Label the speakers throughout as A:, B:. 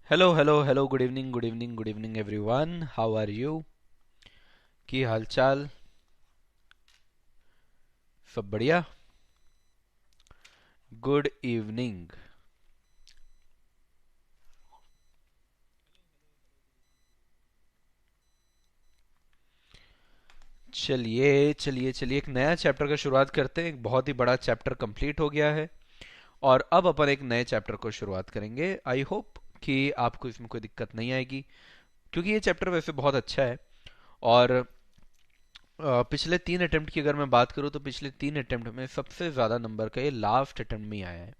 A: Hello hello hello, good evening good evening good evening everyone. How are you? की हालचाल? सब बढ़िया। Good evening. चलिए चलिए चलिए, एक नया चैप्टर का शुरुआत करते हैं। एक बहुत ही बड़ा चैप्टर कंप्लीट हो गया है और अब अपन एक नए चैप्टर को शुरुआत करेंगे। आई होप कि आपको इसमें कोई दिक्कत नहीं आएगी, क्योंकि ये चैप्टर वैसे बहुत अच्छा है। और पिछले 3 अटेम्प्ट की अगर मैं बात करूँ तो पिछले 3 अटेम्प्ट में सबसे ज़्यादा नंबर का ये लास्ट अटेम्प्ट में ही आया है।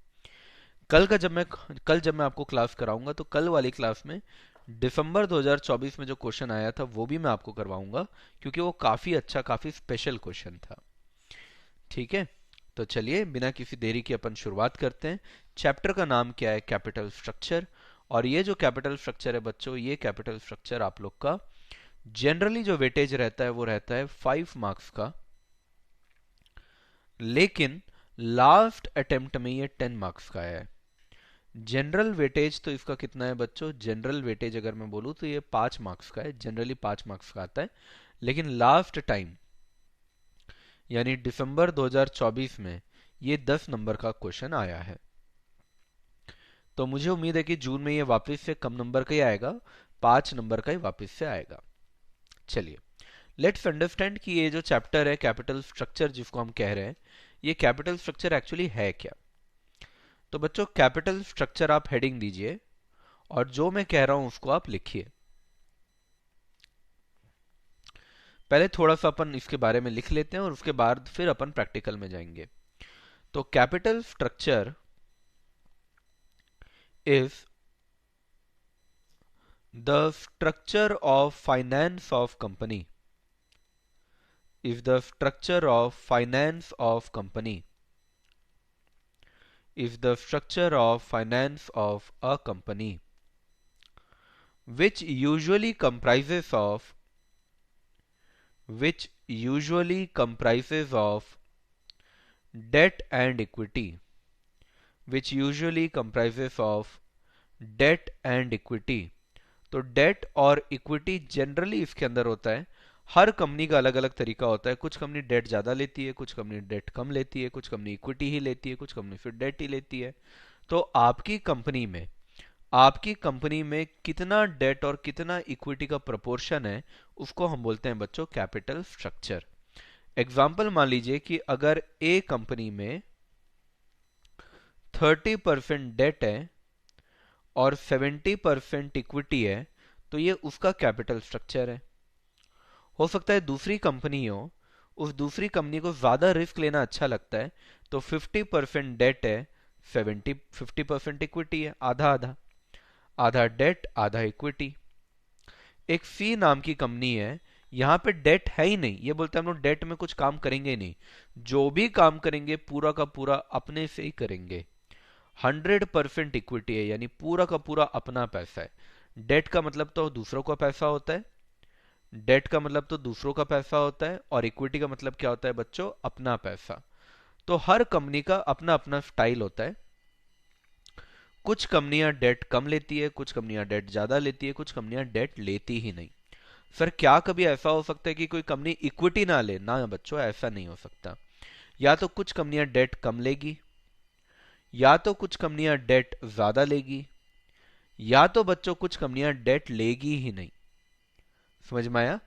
A: कल का जब मैं कल जब मैं आपको क्लास कराऊंगा तो कल वाली क्लास में दिसंबर 2024 में जो क्वेश्चन आया था वो भी मैं आपको करवाऊंगा, क्योंकि वो काफी अच्छा, काफी स्पेशल क्वेश्चन था। ठीक है, तो चलिए बिना किसी देरी के अपन शुरुआत करते हैं। चैप्टर का नाम क्या है? Capital structure. और ये जो कैपिटल स्ट्रक्चर है बच्चों, ये कैपिटल स्ट्रक्चर आप लोग का जनरली जो वेटेज रहता है वो रहता है 5 मार्क्स का, लेकिन लास्ट अटेम्प्ट में ये 10 मार्क्स का है। जनरल वेटेज तो इसका कितना है बच्चों? जनरल वेटेज अगर मैं बोलूँ तो ये 5 मार्क्स का है, जनरली 5 मार्क्स का आता है। लेकिन लास्ट टाइम यानी दिसंबर 2024 में ये 10 नंबर का क्वेश्चन आया है। तो मुझे उम्मीद है कि जून में ये वापस से कम नंबर का ही आएगा, 5 नंबर का ही वापस से आएगा। चलिए, लेट्स अंडरस्टैंड कि ये जो चैप्टर है कैपिटल स्ट्रक्चर जिसको हम कह रहे हैं, ये कैपिटल स्ट्रक्चर एक्चुअली है क्या। तो बच्चों, कैपिटल स्ट्रक्चर आप हेडिंग दीजिए और जो मैं कह रहा हूं उसको आप लिखिए। पहले थोड़ा सा अपन इसके बारे में लिख लेते हैं और उसके बाद फिर अपन प्रैक्टिकल में जाएंगे। तो capital structure is the structure of finance of company, is the structure of finance of company, is the structure of finance of a company, which usually comprises of which usually comprises of debt and equity, which usually comprises of debt and equity। तो date और equity generally इसके अंदर होता है। हर company का अलग अलग तरीका होता है। कुछ कंपनी डेट ज्यादा लेती है, कुछ कंपनी डेट कम लेती है, कुछ कंपनी इक्विटी ही लेती है, कुछ कंपनी फिर डेट ही लेती है। तो आपकी कंपनी में कितना डेट और कितना इक्विटी का प्रोपोर्शन है, उसको हम बोलते हैं बच्चों कैपिटल स्ट्रक्चर। एग्जाम्पल मान लीजिए कि अगर ए कंपनी में 30% डेट है और 70% इक्विटी है, तो ये उसका कैपिटल स्ट्रक्चर है। हो सकता है दूसरी कंपनी हो, उस दूसरी कंपनी को ज्यादा रिस्क लेना अच्छा लगता है, तो 50% डेट है, 50% इक्विटी है, आधा आधा, आधा डेट आधा इक्विटी। एक सी नाम की कंपनी है, यहां पे डेट है ही नहीं, ये बोलते हैं हम लोग डेट में कुछ काम करेंगे ही नहीं, जो भी काम करेंगे पूरा का पूरा अपने से ही करेंगे। 100% इक्विटी है, यानी पूरा का पूरा अपना पैसा है। डेट का मतलब तो दूसरों का पैसा होता है, डेट का मतलब तो दूसरों का पैसा होता है, और इक्विटी का मतलब क्या होता है बच्चों? अपना पैसा। तो हर कंपनी का अपना अपना स्टाइल होता है। कुछ कंपनियां डेट कम लेती है, कुछ कंपनियां डेट ज्यादा लेती है, कुछ कंपनियां डेट लेती ही नहीं। सर क्या कभी ऐसा हो सकता है कि कोई कंपनी इक्विटी ना ले? ना बच्चों, ऐसा नहीं हो सकता। या तो कुछ कंपनियां डेट कम लेगी, या तो कुछ कंपनियां डेट ज्यादा लेगी, या तो बच्चों कुछ कंपनियां डेट लेगी ही नहीं। समझ में आया?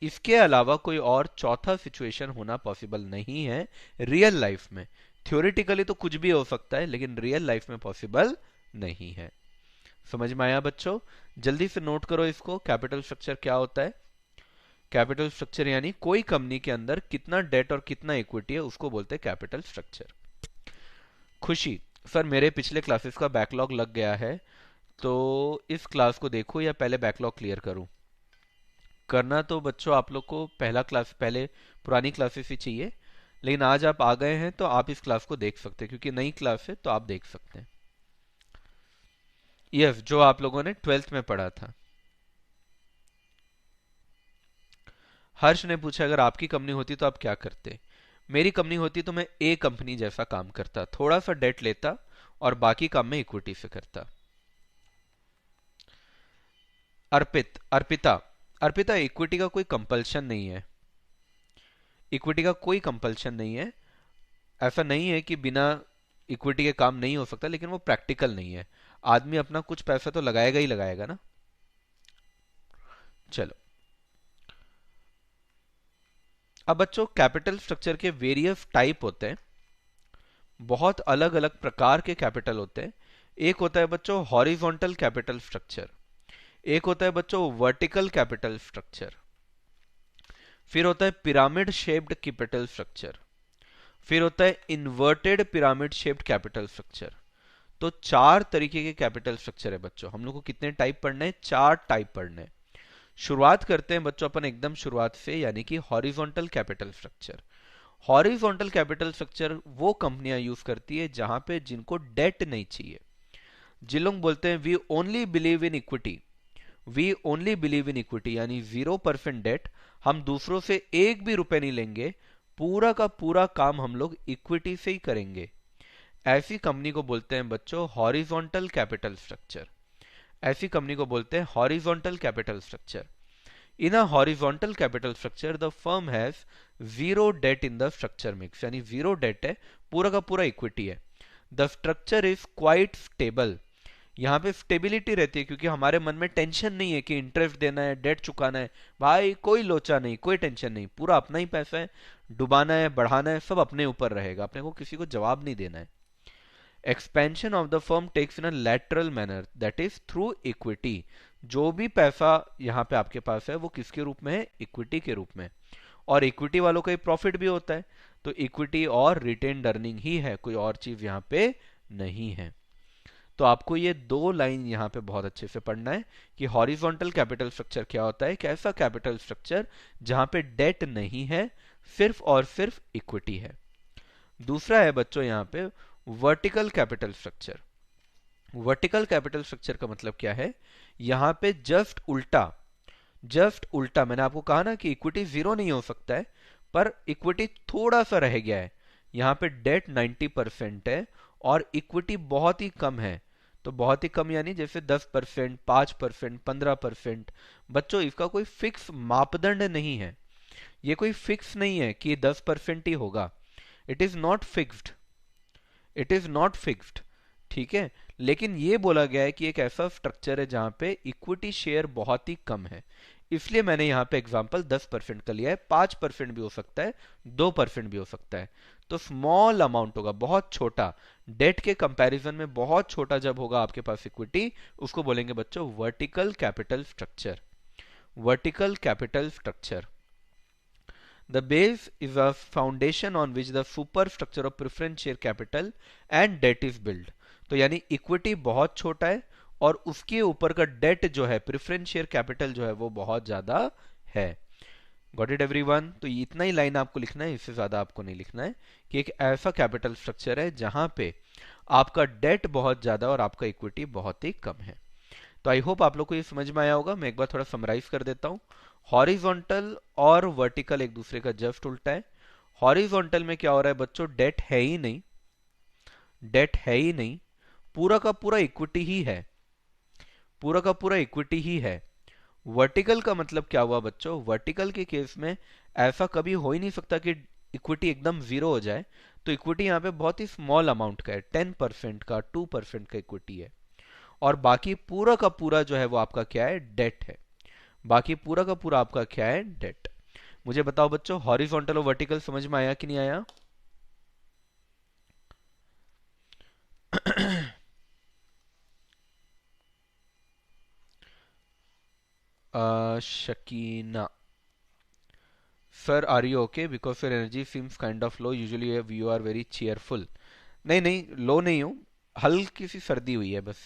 A: इसके अलावा कोई और चौथा सिचुएशन होना पॉसिबल नहीं है रियल लाइफ में। थ्योरेटिकली तो कुछ भी हो सकता है, लेकिन रियल लाइफ में पॉसिबल नहीं है। समझ में आया बच्चों? जल्दी से नोट करो इसको। कैपिटल स्ट्रक्चर क्या होता है? कैपिटल स्ट्रक्चर यानी कोई कंपनी के अंदर कितना डेट और कितना इक्विटी है, उसको बोलते हैं कैपिटल स्ट्रक्चर। खुशी, सर मेरे पिछले क्लासेस का बैकलॉग लग गया है, तो इस क्लास को देखो या पहले बैकलॉग क्लियर करूं? करना तो बच्चों आप लोग को पहले पुरानी क्लासेस ही चाहिए, लेकिन आज आप आ गए हैं तो आप इस क्लास को देख सकते हैं, क्योंकि नई क्लास है तो आप देख सकते हैं। यस, जो आप लोगों ने 12th में पढ़ा था। हर्ष ने पूछा अगर आपकी कंपनी होती तो आप क्या करते? मेरी कंपनी होती तो मैं ए कंपनी जैसा काम करता, थोड़ा सा डेट लेता और बाकी काम मैं इक्विटी से करता। अर्पिता अर्पिता इक्विटी का कोई कंपल्शन नहीं है। इक्विटी का कोई कंपल्शन नहीं है। ऐसा नहीं है कि बिना इक्विटी के काम नहीं हो सकता, लेकिन वो प्रैक्टिकल नहीं है। आदमी अपना कुछ पैसा तो लगाएगा ही लगाएगा ना। चलो, अब बच्चों कैपिटल स्ट्रक्चर के वेरियस टाइप होते हैं। बहुत अलग अलग प्रकार के कैपिटल होते हैं। एक होता है बच्चों हॉरिजॉन्टल कैपिटल स्ट्रक्चर, एक होता है बच्चों वर्टिकल कैपिटल स्ट्रक्चर, फिर होता है पिरामिड शेप्ड कैपिटल स्ट्रक्चर, फिर होता है inverted pyramid shaped capital structure. तो चार तरीके के कैपिटल स्ट्रक्चर है बच्चों। हम लोग को कितने टाइप पढ़ने हैं? चार टाइप पढ़ने हैं। शुरुआत करते हैं बच्चों अपन एकदम शुरुआत से, यानी कि horizontal capital structure. Horizontal capital structure वो कंपनियां यूज करती है जहां पे जिनको डेट नहीं चाहिए। जिन लोग बोलते हैं we only believe in equity, we only believe in equity यानी 0% डेट, हम दूसरों से एक भी रुपए नहीं लेंगे, पूरा का पूरा काम हम लोग इक्विटी से ही करेंगे, ऐसी कंपनी को बोलते हैं बच्चों हॉरिजॉन्टल कैपिटल स्ट्रक्चर। ऐसी कंपनी को बोलते हैं horizontal capital structure. In a horizontal capital structure the firm has zero debt in the structure mix, यानी जीरो डेट है, पूरा का पूरा इक्विटी है। The structure is quite stable, यहाँ पे स्टेबिलिटी रहती है, क्योंकि हमारे मन में टेंशन नहीं है कि इंटरेस्ट देना है, डेट चुकाना है। भाई कोई लोचा नहीं, कोई टेंशन नहीं, पूरा अपना ही पैसा है, डुबाना है बढ़ाना है सब अपने ऊपर रहेगा, अपने को किसी को जवाब नहीं देना है। Expansion of the firm takes in a lateral manner, that is through equity. जो भी पैसा यहाँ पे आपके पास है वो किसके रूप में है? इक्विटी के रूप में। और इक्विटी वालों का प्रॉफिट भी होता है, तो इक्विटी और रिटेन्ड अर्निंग ही है, कोई और चीज यहाँ पे नहीं है। तो आपको ये दो लाइन यहाँ पे बहुत अच्छे से पढ़ना है कि हॉरिजॉन्टल कैपिटल स्ट्रक्चर क्या होता है, कैसा कैपिटल स्ट्रक्चर जहां पे डेट नहीं है, सिर्फ और सिर्फ इक्विटी है। दूसरा है बच्चों यहाँ पे vertical capital structure. Vertical capital structure का मतलब क्या है? यहाँ पे जस्ट उल्टा, जस्ट उल्टा। मैंने आपको कहा ना कि इक्विटी जीरो नहीं हो सकता है, पर इक्विटी थोड़ा सा रह गया है। यहाँ पे डेट 90% है और इक्विटी बहुत ही कम है। तो बहुत ही कम यानी जैसे 10%, 5%, 15%। बच्चों इसका कोई फिक्स मापदंड नहीं है, ये कोई फिक्स नहीं है कि 10% ही होगा। It is not fixed, it is not fixed, ठीक है। लेकिन ये बोला गया है कि एक ऐसा स्ट्रक्चर है जहां पे इक्विटी शेयर बहुत ही कम है, इसलिए मैंने यहाँ पे एग्जांपल 10% का लिया है। 5% भी हो सकता है, 2% भी हो सकता है। तो स्मॉल अमाउंट होगा, बहुत छोटा, डेट के कंपैरिजन में बहुत छोटा जब होगा आपके पास इक्विटी, उसको बोलेंगे बच्चों vertical capital structure. Vertical capital structure. The base is a foundation on which the superstructure of preference share capital and debt is built. तो यानी इक्विटी बहुत छोटा है और उसके ऊपर का डेट जो है, प्रेफरेंस शेयर कैपिटल जो है, वो बहुत ज्यादा है। Got it everyone? तो इतना ही लाइन आपको लिखना है, इससे ज्यादा आपको नहीं लिखना है, कि एक ऐसा कैपिटल स्ट्रक्चर है जहां पे आपका डेट बहुत ज्यादा और आपका इक्विटी बहुत ही कम है। तो आई होप आप लोग को ये समझ में आया होगा। मैं एक बार थोड़ा समराइज कर देता हूँ। हॉरिजॉन्टल और वर्टिकल एक दूसरे का जस्ट उल्टा है। हॉरिजॉन्टल में क्या हो रहा है बच्चों? डेट है ही नहीं, डेट है ही नहीं, पूरा का पूरा इक्विटी ही है, पूरा का पूरा इक्विटी ही है। वर्टिकल का मतलब क्या हुआ बच्चों? वर्टिकल के केस में ऐसा कभी हो ही नहीं सकता कि इक्विटी एकदम जीरो हो जाए। तो इक्विटी यहाँ पे बहुत ही स्मॉल अमाउंट का है, 10% का, 2% का इक्विटी है। और बाकी पूरा का पूरा जो है वो आपका क्या है? डेट है। बाकी पूरा का पूरा आपका क्या है? डेट। मुझे बताओ बच्चों, हॉरिजॉन्टल और वर्टिकल समझ में आया कि नहीं आया? Shakina sir, are you okay? Because your energy seems kind of low, usually you are very cheerful. नहीं नहीं, लो नहीं हूं, हल्की सी सर्दी हुई है बस।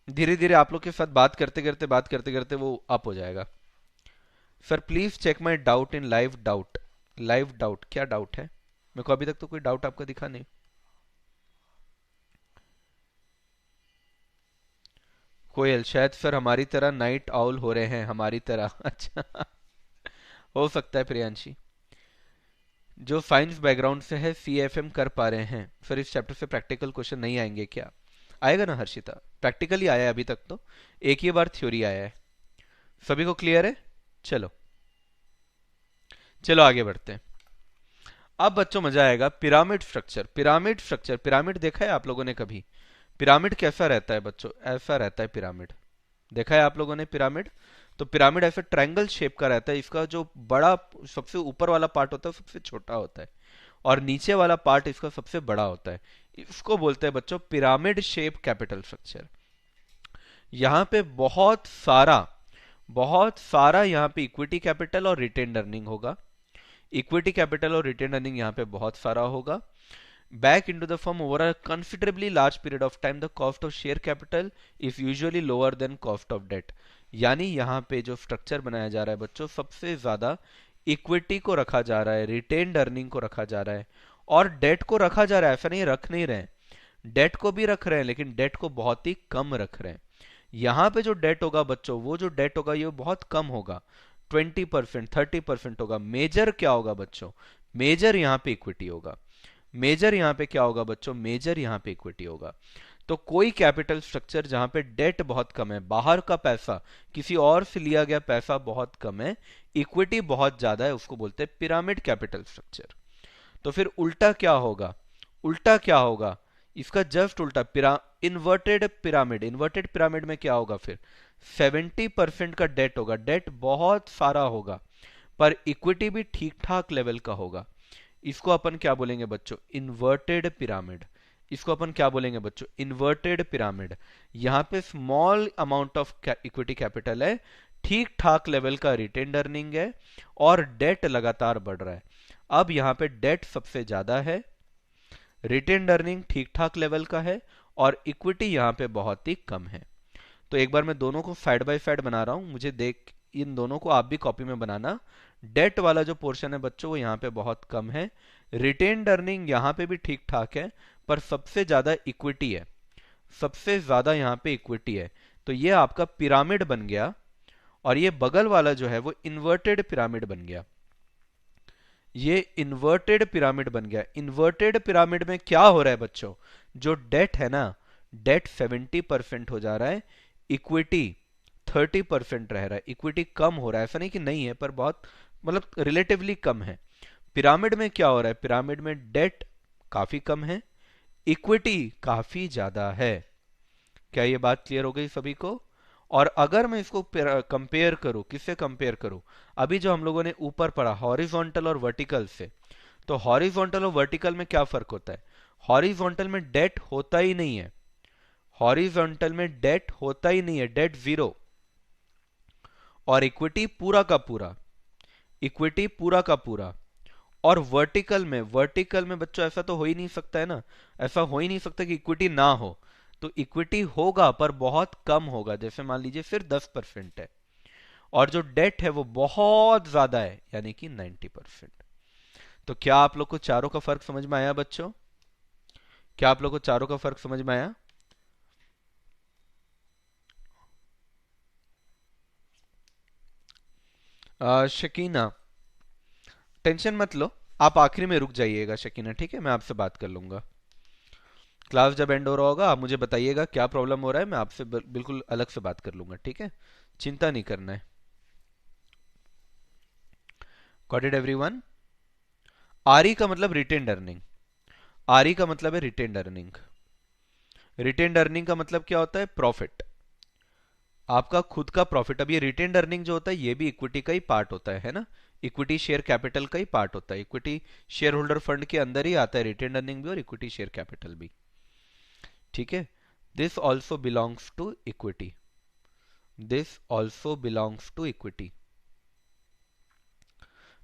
A: धीरे धीरे आप लोग के साथ बात करते करते, बात करते करते वो अप हो जाएगा। Sir please check my doubt in live doubt. Live doubt क्या डाउट है? मेरे को अभी तक तो कोई डाउट आपका दिखा नहीं। कोयल, शायद सर हमारी तरह नाइट आउल हो रहे हैं, हमारी तरह। अच्छा, हो सकता है प्रियांशी। जो साइंस बैकग्राउंड से है CFM कर पा रहे हैं। सर इस चैप्टर से प्रैक्टिकल क्वेश्चन नहीं आएंगे क्या? आएगा ना हर्षिता? प्रैक्टिकली आया है अभी तक तो, एक ही बार थ्योरी आया है। सभी को क्लियर है? चलो चलो आगे बढ़ते हैं। अब बच्चों मजा आएगा। Pyramid structure, pyramid structure, pyramid देखा है आप लोगों ने कभी? पिरामिड कैसा रहता है बच्चों? ऐसा रहता है पिरामिड, देखा है आप लोगों ने पिरामिड? तो पिरामिड ऐसे ट्रायंगल शेप का रहता है। इसका जो बड़ा सबसे ऊपर वाला पार्ट होता है सबसे छोटा होता है, और नीचे वाला पार्ट इसका सबसे बड़ा होता है। इसको बोलते हैं बच्चों पिरामिड शेप कैपिटल स्ट्रक्चर। यहाँ पे बहुत सारा यहाँ पे इक्विटी कैपिटल और रिटेन अर्निंग होगा। इक्विटी कैपिटल और रिटेन अर्निंग यहाँ पे बहुत सारा होगा। Back into the firm over a considerably large period of time, the cost of share capital is usually lower than cost of debt। यानी यहाँ पे जो स्ट्रक्चर बनाया जा रहा है बच्चों, सबसे ज्यादा इक्विटी को रखा जा रहा है, रिटेन्ड अर्निंग को रखा जा रहा है, और डेट को रखा जा रहा है। ऐसा नहीं रख नहीं रहे हैं, डेट को भी रख रहे हैं, लेकिन डेट को बहुत ही कम रख रहे हैं। यहाँ पे जो डेट होगा बच्चों, वो जो डेट होगा ये बहुत कम होगा, 20% 30% होगा। मेजर क्या होगा बच्चों? मेजर यहाँ पे इक्विटी होगा। मेजर यहाँ पे क्या होगा बच्चों? मेजर यहाँ पे इक्विटी होगा। तो कोई कैपिटल स्ट्रक्चर जहां पे डेट बहुत कम है, बाहर का पैसा, किसी और से लिया गया पैसा बहुत कम है, इक्विटी बहुत ज्यादा है, उसको बोलते हैं पिरामिड कैपिटल स्ट्रक्चर। तो फिर उल्टा क्या होगा? उल्टा क्या होगा? इसका जस्ट उल्टा, इन्वर्टेड पिरामिड। इन्वर्टेड पिरामिड में क्या होगा फिर? 70% का डेट होगा, डेट बहुत सारा होगा, पर इक्विटी भी ठीक ठाक लेवल का होगा। इसको अपन क्या बोलेंगे बच्चों? Inverted pyramid. इसको अपन क्या बोलेंगे बच्चों? Inverted pyramid. यहाँ पे small amount of equity capital है, ठीक ठाक लेवल का रिटेन्ड अर्निंग है, और डेट लगातार बढ़ रहा है। अब यहाँ पे डेट सबसे ज्यादा है, रिटेन्ड अर्निंग ठीक ठाक लेवल का है, और इक्विटी यहाँ पे बहुत ही कम है। तो एक बार मैं दोनों को साइड बाय साइड बना रहा हूं, मुझे देख, इन दोनों को आप भी कॉपी में बनाना। डेट वाला जो पोर्शन है बच्चों वो यहाँ पे बहुत कम है, रिटेन्ड अर्निंग यहाँ पे भी ठीक ठाक है, पर सबसे ज्यादा इक्विटी है, सबसे ज्यादा यहाँ पे इक्विटी है। तो ये आपका पिरामिड बन गया, और ये बगल वाला जो है वो इन्वर्टेड पिरामिड बन गया। ये इन्वर्टेड पिरामिड बन गया। इन्वर्टेड पिरामिड में क्या हो रहा है बच्चों? जो डेट है ना, डेट 70% हो जा रहा है, इक्विटी 30% रह रहा है। इक्विटी कम हो रहा है, ऐसा नहीं कि नहीं है, पर बहुत मतलब रिलेटिवली कम है। पिरामिड में क्या हो रहा है? पिरामिड में डेट काफी कम है, इक्विटी काफी ज्यादा है। क्या ये बात क्लियर हो गई सभी को? और अगर मैं इसको कंपेयर करूं, किससे कंपेयर करूं? अभी जो हम लोगों ने ऊपर पढ़ा हॉरिजॉन्टल और वर्टिकल से, तो हॉरिजॉन्टल और वर्टिकल में क्या फर्क होता है? हॉरिजॉन्टल में डेट होता ही नहीं है, हॉरिजॉन्टल में डेट होता ही नहीं है, डेट जीरो, और इक्विटी पूरा का पूरा, इक्विटी पूरा का पूरा। और वर्टिकल में बच्चों ऐसा तो हो ही नहीं सकता है ना, ऐसा हो ही नहीं सकता कि इक्विटी ना हो। तो इक्विटी होगा पर बहुत कम होगा, जैसे मान लीजिए फिर 10% है, और जो डेट है वो बहुत ज्यादा है, यानी कि 90%। तो क्या आप लोग को चारों का फर्क समझ में आया बच्चों? क्या आप लोग को चारों का फर्क समझ में आया? शकीना, टेंशन मत लो, आप आखिरी में रुक जाइएगा शकीना, ठीक है? मैं आपसे बात कर लूंगा। क्लास जब एंड हो रहा होगा आप मुझे बताइएगा क्या प्रॉब्लम हो रहा है, मैं आपसे बिल्कुल अलग से बात कर लूंगा, ठीक है? चिंता नहीं करना है। Got it everyone? आरई का मतलब रिटेन्ड अर्निंग, आरई का मतलब है रिटेन्ड अर्निंग। रिटेन्ड अर्निंग का मतलब क्या होता है? प्रॉफिट, आपका खुद का प्रॉफिट। अब ये रिटेन्ड अर्निंग जो होता है ये भी इक्विटी का ही पार्ट होता है ना? इक्विटी शेयर कैपिटल का ही पार्ट होता है, इक्विटी शेयर होल्डर फंड के अंदर ही आता है रिटेन्ड अर्निंग भी और इक्विटी शेयर कैपिटल भी, ठीक है? This also belongs to equity, this also belongs to equity.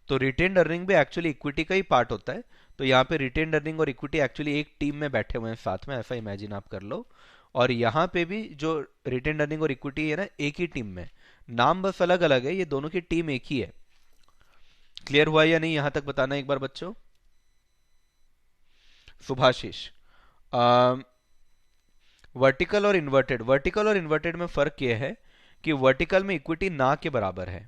A: तो रिटेन्ड अर्निंग भी एक्चुअली इक्विटी का ही पार्ट होता है। तो यहाँ पे रिटेन्ड अर्निंग और इक्विटी एक्चुअली एक टीम में बैठे हुए हैं साथ में, ऐसा इमेजिन आप कर लो। और यहाँ पे भी जो रिटेन्ड अर्निंग और इक्विटी है ना, एक ही टीम में, नाम बस अलग अलग है, ये दोनों की टीम एक ही है। क्लियर हुआ या नहीं यहां तक बताना एक बार बच्चों? सुभाशीष, वर्टिकल और इन्वर्टेड, वर्टिकल और इन्वर्टेड में फर्क यह है कि वर्टिकल में इक्विटी ना के बराबर है,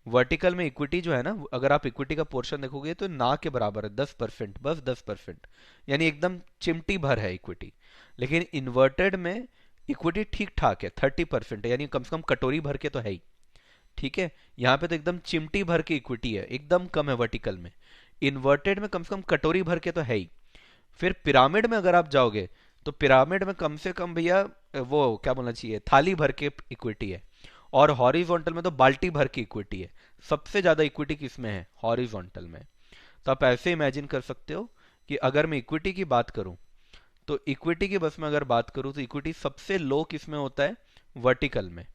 A: वर्टिकल में इक्विटी जो है ना, अगर आप इक्विटी का पोर्शन देखोगे तो ना के बराबर है, 10%, बस 10%, यानी एकदम चिमटी भर है इक्विटी। लेकिन इन्वर्टेड में इक्विटी ठीक ठाक है, 30% है, यानी कम से कम कटोरी भर के तो है ही। ठीक है, यहाँ पे तो एकदम चिमटी भर के इक्विटी है, एकदम कम है वर्टिकल में। इन्वर्टेड में कम से कम कटोरी भर के तो है ही। फिर पिरामिड में अगर आप जाओगे तो पिरामिड में कम से कम भैया वो क्या बोलना चाहिए, थाली भर के इक्विटी है। और हॉरिजॉन्टल में तो बाल्टी भर की इक्विटी है। सबसे ज्यादा इक्विटी किस में है, हॉरिजॉन्टल में। तो आप ऐसे इमेजिन कर सकते हो कि अगर मैं इक्विटी की बात करूं, तो इक्विटी की बस में अगर बात करूं तो इक्विटी सबसे लो किस में होता है, वर्टिकल में,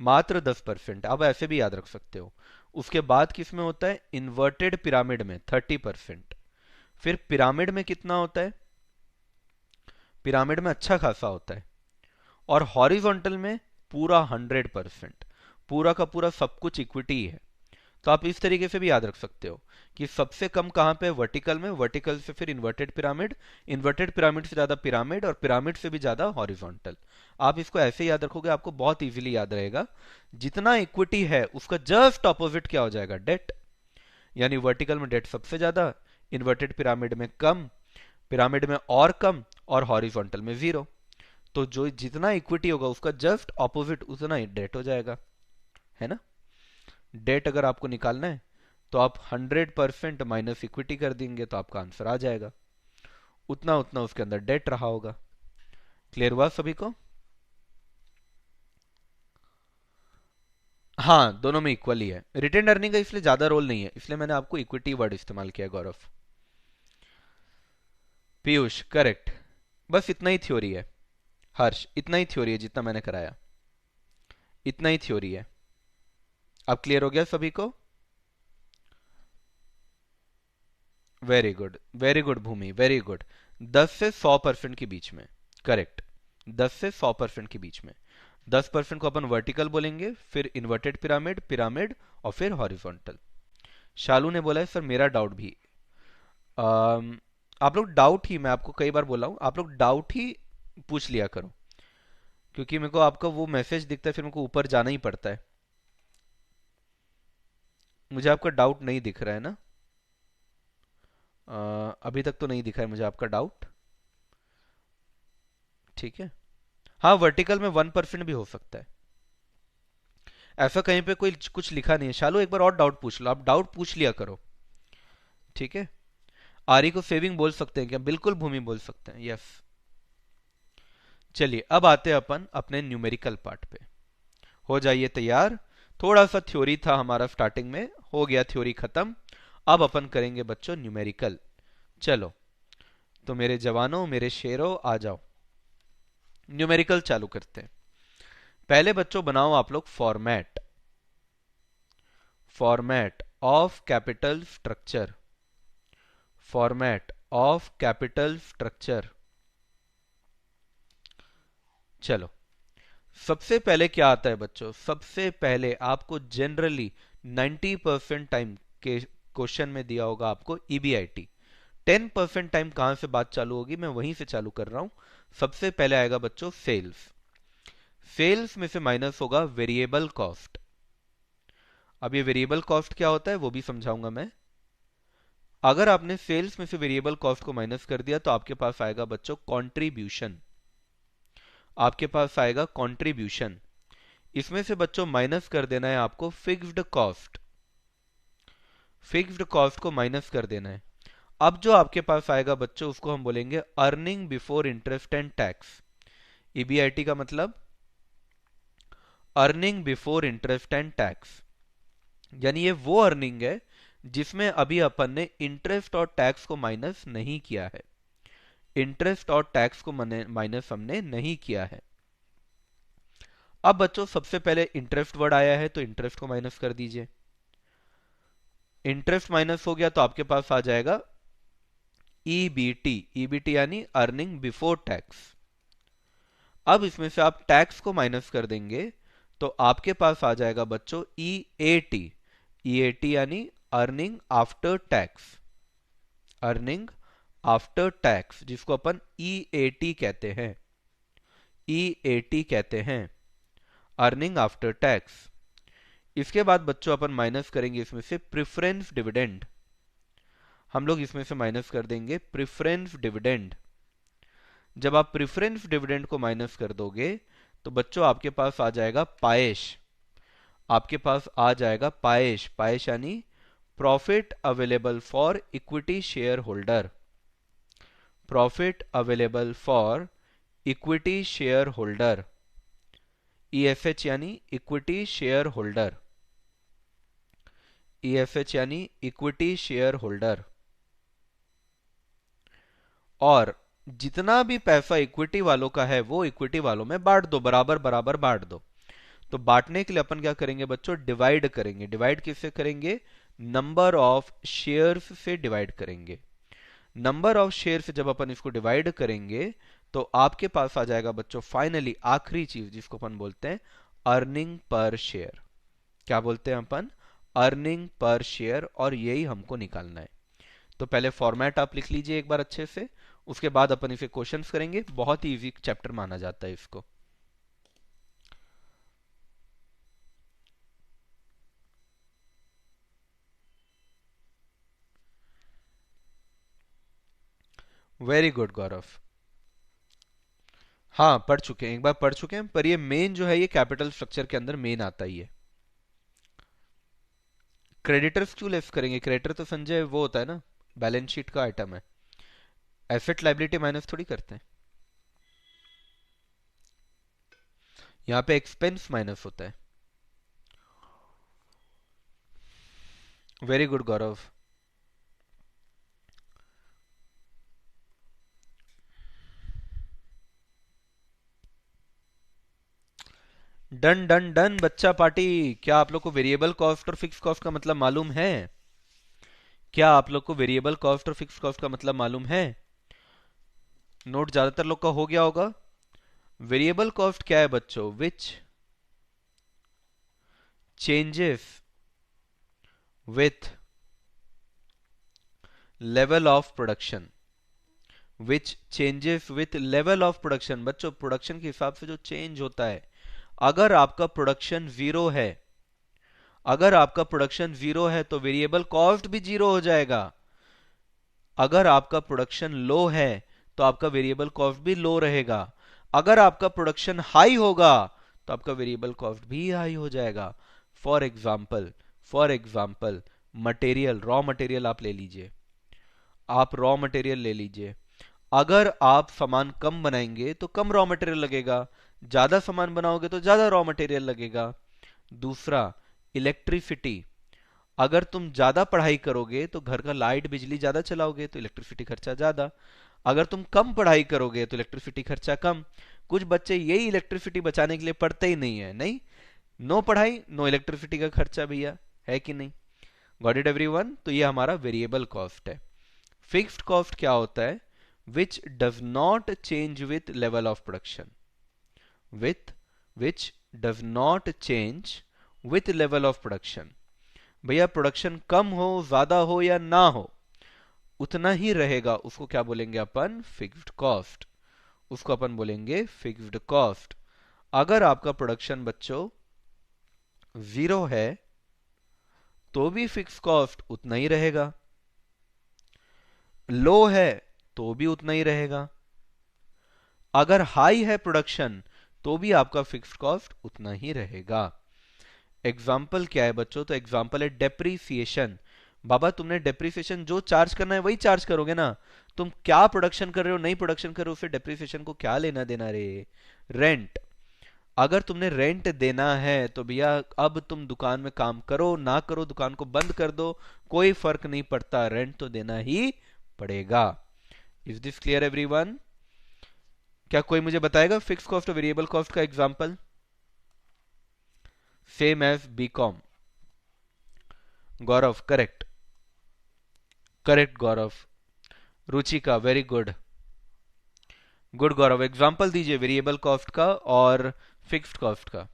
A: मात्र 10%। आप ऐसे भी याद रख सकते हो। उसके बाद किस में होता है, इन्वर्टेड पिरामिड में 30%। फिर पिरामिड में कितना होता है, पिरामिड में अच्छा खासा होता है। और हॉरिजॉन्टल में पूरा 100%, पूरा का पूरा सब कुछ इक्विटी है। तो आप इस तरीके से भी याद रख सकते हो कि सबसे कम कहां पे, वर्टिकल में, वर्टिकल से फिर इन्वर्टेड पिरामिड, इन्वर्टेड पिरामिड से ज्यादा पिरामिड, और पिरामिड से भी ज्यादा हॉरिजॉन्टल। आप इसको ऐसे याद रखोगे, आपको बहुत इजीली याद रहेगा। जितना इक्विटी है उसका जस्ट ऑपोजिट क्या हो जाएगा, डेट। यानी वर्टिकल में डेट सबसे ज्यादा, इन्वर्टेड पिरामिड में कम, पिरामिड में और कम, और हॉरिजॉन्टल में जीरो। तो जो जितना इक्विटी होगा उसका जस्ट ऑपोजिट उतना ही डेट हो जाएगा, है ना। डेट अगर आपको निकालना है तो आप 100% माइनस इक्विटी कर देंगे तो आपका आंसर आ जाएगा। उतना उतना उसके अंदर डेट रहा होगा। क्लियर हुआ सभी को। हाँ, दोनों में इक्वल ही है। रिटेन अर्निंग का इसलिए ज्यादा रोल नहीं है, इसलिए मैंने आपको इक्विटी वर्ड इस्तेमाल किया, गौरव। पीयूष करेक्ट। बस इतना ही थ्योरी है। हर्ष इतना ही थ्योरी है, जितना मैंने कराया इतना ही थ्योरी है। अब क्लियर हो गया सभी को। वेरी गुड, वेरी गुड भूमि, वेरी गुड। 10 से 100% के बीच में, करेक्ट। 10 से 100% के बीच में। 10% को अपन वर्टिकल बोलेंगे, फिर इन्वर्टेड पिरामिड, पिरामिड, और फिर हॉरिजॉन्टल। शालू ने बोला है सर मेरा डाउट भी। अम, आप लोग डाउट ही, मैं आपको कई बार बोला हूं, आप लोग डाउट ही पूछ लिया करो। क्योंकि मेरे को आपका वो मैसेज दिखता है, फिर मेरे को ऊपर जाना ही पड़ता है। मुझे आपका डाउट नहीं दिख रहा है ना। अभी तक तो नहीं दिखा है मुझे आपका डाउट। ठीक है। हाँ, वर्टिकल में 1% भी हो सकता है। ऐसा कहीं पे कोई कुछ लिखा नहीं है। शालू एक बार और डाउट पूछ लो, आप डाउट पूछ लिया करो। ठीक है। आरी को सेविंग बोल सकते हैं क्या, बिल्कुल भूमि बोल सकते हैं, यस। चलिए अब आते हैं अपन अपने न्यूमेरिकल पार्ट पे। हो जाइए तैयार। थोड़ा सा थ्योरी था हमारा स्टार्टिंग में, हो गया थ्योरी खत्म। अब अपन करेंगे बच्चों न्यूमेरिकल। चलो, तो मेरे जवानों, मेरे शेरों, आ जाओ, न्यूमेरिकल चालू करते हैं। पहले बच्चों बनाओ आप लोग format, format of capital structure, format of capital structure. चलो, सबसे पहले क्या आता है बच्चों, सबसे पहले आपको जनरली 90% टाइम के क्वेश्चन में दिया होगा आपको ईबीआईटी। 10% टाइम कहां से बात चालू होगी, मैं वहीं से चालू कर रहा हूं। सबसे पहले आएगा बच्चों सेल्स। सेल्स में से माइनस होगा वेरिएबल कॉस्ट। अब ये वेरिएबल कॉस्ट क्या होता है वो भी समझाऊंगा मैं। अगर आपने सेल्स में से वेरिएबल कॉस्ट को माइनस कर दिया तो आपके पास आएगा बच्चों कंट्रीब्यूशन। आपके पास आएगा कंट्रीब्यूशन। इसमें से बच्चों माइनस कर देना है आपको फिक्स्ड कॉस्ट। फिक्स्ड कॉस्ट को माइनस कर देना है। अब जो आपके पास आएगा बच्चों उसको हम बोलेंगे earning before interest and tax. EBIT का मतलब earning before interest and tax, यानी ये वो अर्निंग है जिसमें अभी अपन ने इंटरेस्ट और टैक्स को माइनस नहीं किया है। इंटरेस्ट और टैक्स को माइनस हमने नहीं किया है। अब बच्चों सबसे पहले इंटरेस्ट वर्ड आया है तो इंटरेस्ट को माइनस कर दीजिए। इंटरेस्ट माइनस हो गया तो आपके पास आ जाएगा ईबीटी। ईबीटी यानी अर्निंग बिफोर टैक्स। अब इसमें से आप टैक्स को माइनस कर देंगे तो आपके पास आ जाएगा बच्चों ईएटी। ईएटी यानी earning after tax. Earning after tax, जिसको अपन ईएटी कहते हैं। ईएटी कहते हैं, अर्निंग आफ्टर टैक्स। इसके बाद बच्चों अपन माइनस करेंगे इसमें से प्रेफरेंस डिविडेंड। हम लोग इसमें से माइनस कर देंगे प्रेफरेंस डिविडेंड। जब आप प्रेफरेंस डिविडेंड को माइनस कर दोगे तो बच्चों आपके पास आ जाएगा पाएश। आपके पास आ जाएगा पाएश। पाएश यानी profit available for equity share holder. Profit available for equity share holder, EFH यानी इक्विटी शेयर होल्डर। ईएफएच यानी इक्विटी शेयर होल्डर। और जितना भी पैसा इक्विटी वालों का है वो इक्विटी वालों में बांट दो, बराबर बराबर बांट दो। तो बांटने के लिए अपन क्या करेंगे बच्चों, डिवाइड करेंगे। डिवाइड किससे करेंगे, नंबर ऑफ शेयर्स से डिवाइड करेंगे। नंबर ऑफ शेयर्स जब अपन इसको डिवाइड करेंगे तो आपके पास आ जाएगा बच्चों फाइनली आखिरी चीज जिसको अपन बोलते हैं अर्निंग पर शेयर। क्या बोलते हैं अपन, अर्निंग पर शेयर। और यही हमको निकालना है। तो पहले फॉर्मेट आप लिख लीजिए एक बार अच्छे से, उसके बाद अपन इसे क्वेश्चंस करेंगे। बहुत ही इजी चैप्टर माना जाता है इसको। वेरी गुड गौरव। हाँ पढ़ चुके हैं, एक बार पढ़ चुके हैं, पर ये मेन जो है ये कैपिटल स्ट्रक्चर के अंदर मेन आता ही है। क्रेडिटर्स क्यों लेस करेंगे, क्रेडिटर तो संजय वो होता है ना, बैलेंस शीट का आइटम है। एसेट लाइबिलिटी माइनस थोड़ी करते हैं, यहाँ पे एक्सपेंस माइनस होता है। वेरी गुड गौरव। डन डन डन बच्चा पार्टी। क्या आप लोग को वेरिएबल कॉस्ट और फिक्स कॉस्ट का मतलब मालूम है? क्या आप लोग को वेरिएबल कॉस्ट और फिक्स कॉस्ट का मतलब मालूम है? नोट ज्यादातर लोग का हो गया होगा। वेरिएबल कॉस्ट क्या है बच्चों, विच changes with level of production. Which changes with level of production. बच्चों प्रोडक्शन के हिसाब से जो चेंज होता है। अगर आपका प्रोडक्शन जीरो है, अगर आपका प्रोडक्शन जीरो है तो वेरिएबल कॉस्ट भी जीरो हो जाएगा। अगर आपका प्रोडक्शन लो है तो आपका वेरिएबल कॉस्ट भी लो रहेगा। अगर आपका प्रोडक्शन हाई होगा तो आपका वेरिएबल कॉस्ट भी हाई हो जाएगा। For example material, raw material आप ले लीजिए। आप रॉ मटेरियल ले लीजिए। अगर आप सामान कम बनाएंगे तो कम रॉ मटेरियल लगेगा, ज्यादा सामान बनाओगे तो ज्यादा रॉ मटेरियल लगेगा। दूसरा, इलेक्ट्रिसिटी। अगर तुम ज्यादा पढ़ाई करोगे तो घर का लाइट बिजली ज्यादा चलाओगे तो इलेक्ट्रिसिटी खर्चा ज्यादा। अगर तुम कम पढ़ाई करोगे तो इलेक्ट्रिसिटी खर्चा कम। कुछ बच्चे यही इलेक्ट्रिसिटी बचाने के लिए पढ़ते ही नहीं है। नहीं, नो पढ़ाई नो इलेक्ट्रिसिटी का खर्चा भैया, है कि नहीं? Got it everyone? तो ये हमारा वेरिएबल कॉस्ट है। फिक्स्ड कॉस्ट क्या होता है, which does not change with level of production. With which does not change with level of production. भैया प्रोडक्शन कम हो, ज्यादा हो या ना हो, उतना ही रहेगा। उसको क्या बोलेंगे अपन, फिक्स्ड कॉस्ट। उसको अपन बोलेंगे फिक्स्ड कॉस्ट। अगर आपका प्रोडक्शन बच्चों जीरो है तो भी फिक्स कॉस्ट उतना ही रहेगा, लो है तो भी उतना ही रहेगा। अगर हाई है प्रोडक्शन तो भी आपका फिक्स्ड कॉस्ट उतना ही रहेगा। एग्जाम्पल क्या है बच्चों, तो एग्जाम्पल है डेप्रीसिएशन। बाबा तुमने डेप्रीसिएशन जो चार्ज करना है वही चार्ज करोगे ना। तुम क्या प्रोडक्शन कर रहे हो, नहीं प्रोडक्शन कर रहे हो, फिर डेप्रीसिएशन को क्या लेना देना रे। रेंट, अगर तुमने रेंट देना है तो भैया अब तुम दुकान में काम करो ना करो, दुकान को बंद कर दो, कोई फर्क नहीं पड़ता, रेंट तो देना ही पड़ेगा। Is this clear everyone? क्या कोई मुझे बताएगा फिक्स कॉस्ट और वेरिएबल कॉस्ट का एग्जांपल? Same as BCom. Gaurav correct, correct Gaurav. Ruchika very good, good Gaurav. Example दीजिए वेरिएबल कॉस्ट का और फिक्स्ड कॉस्ट का।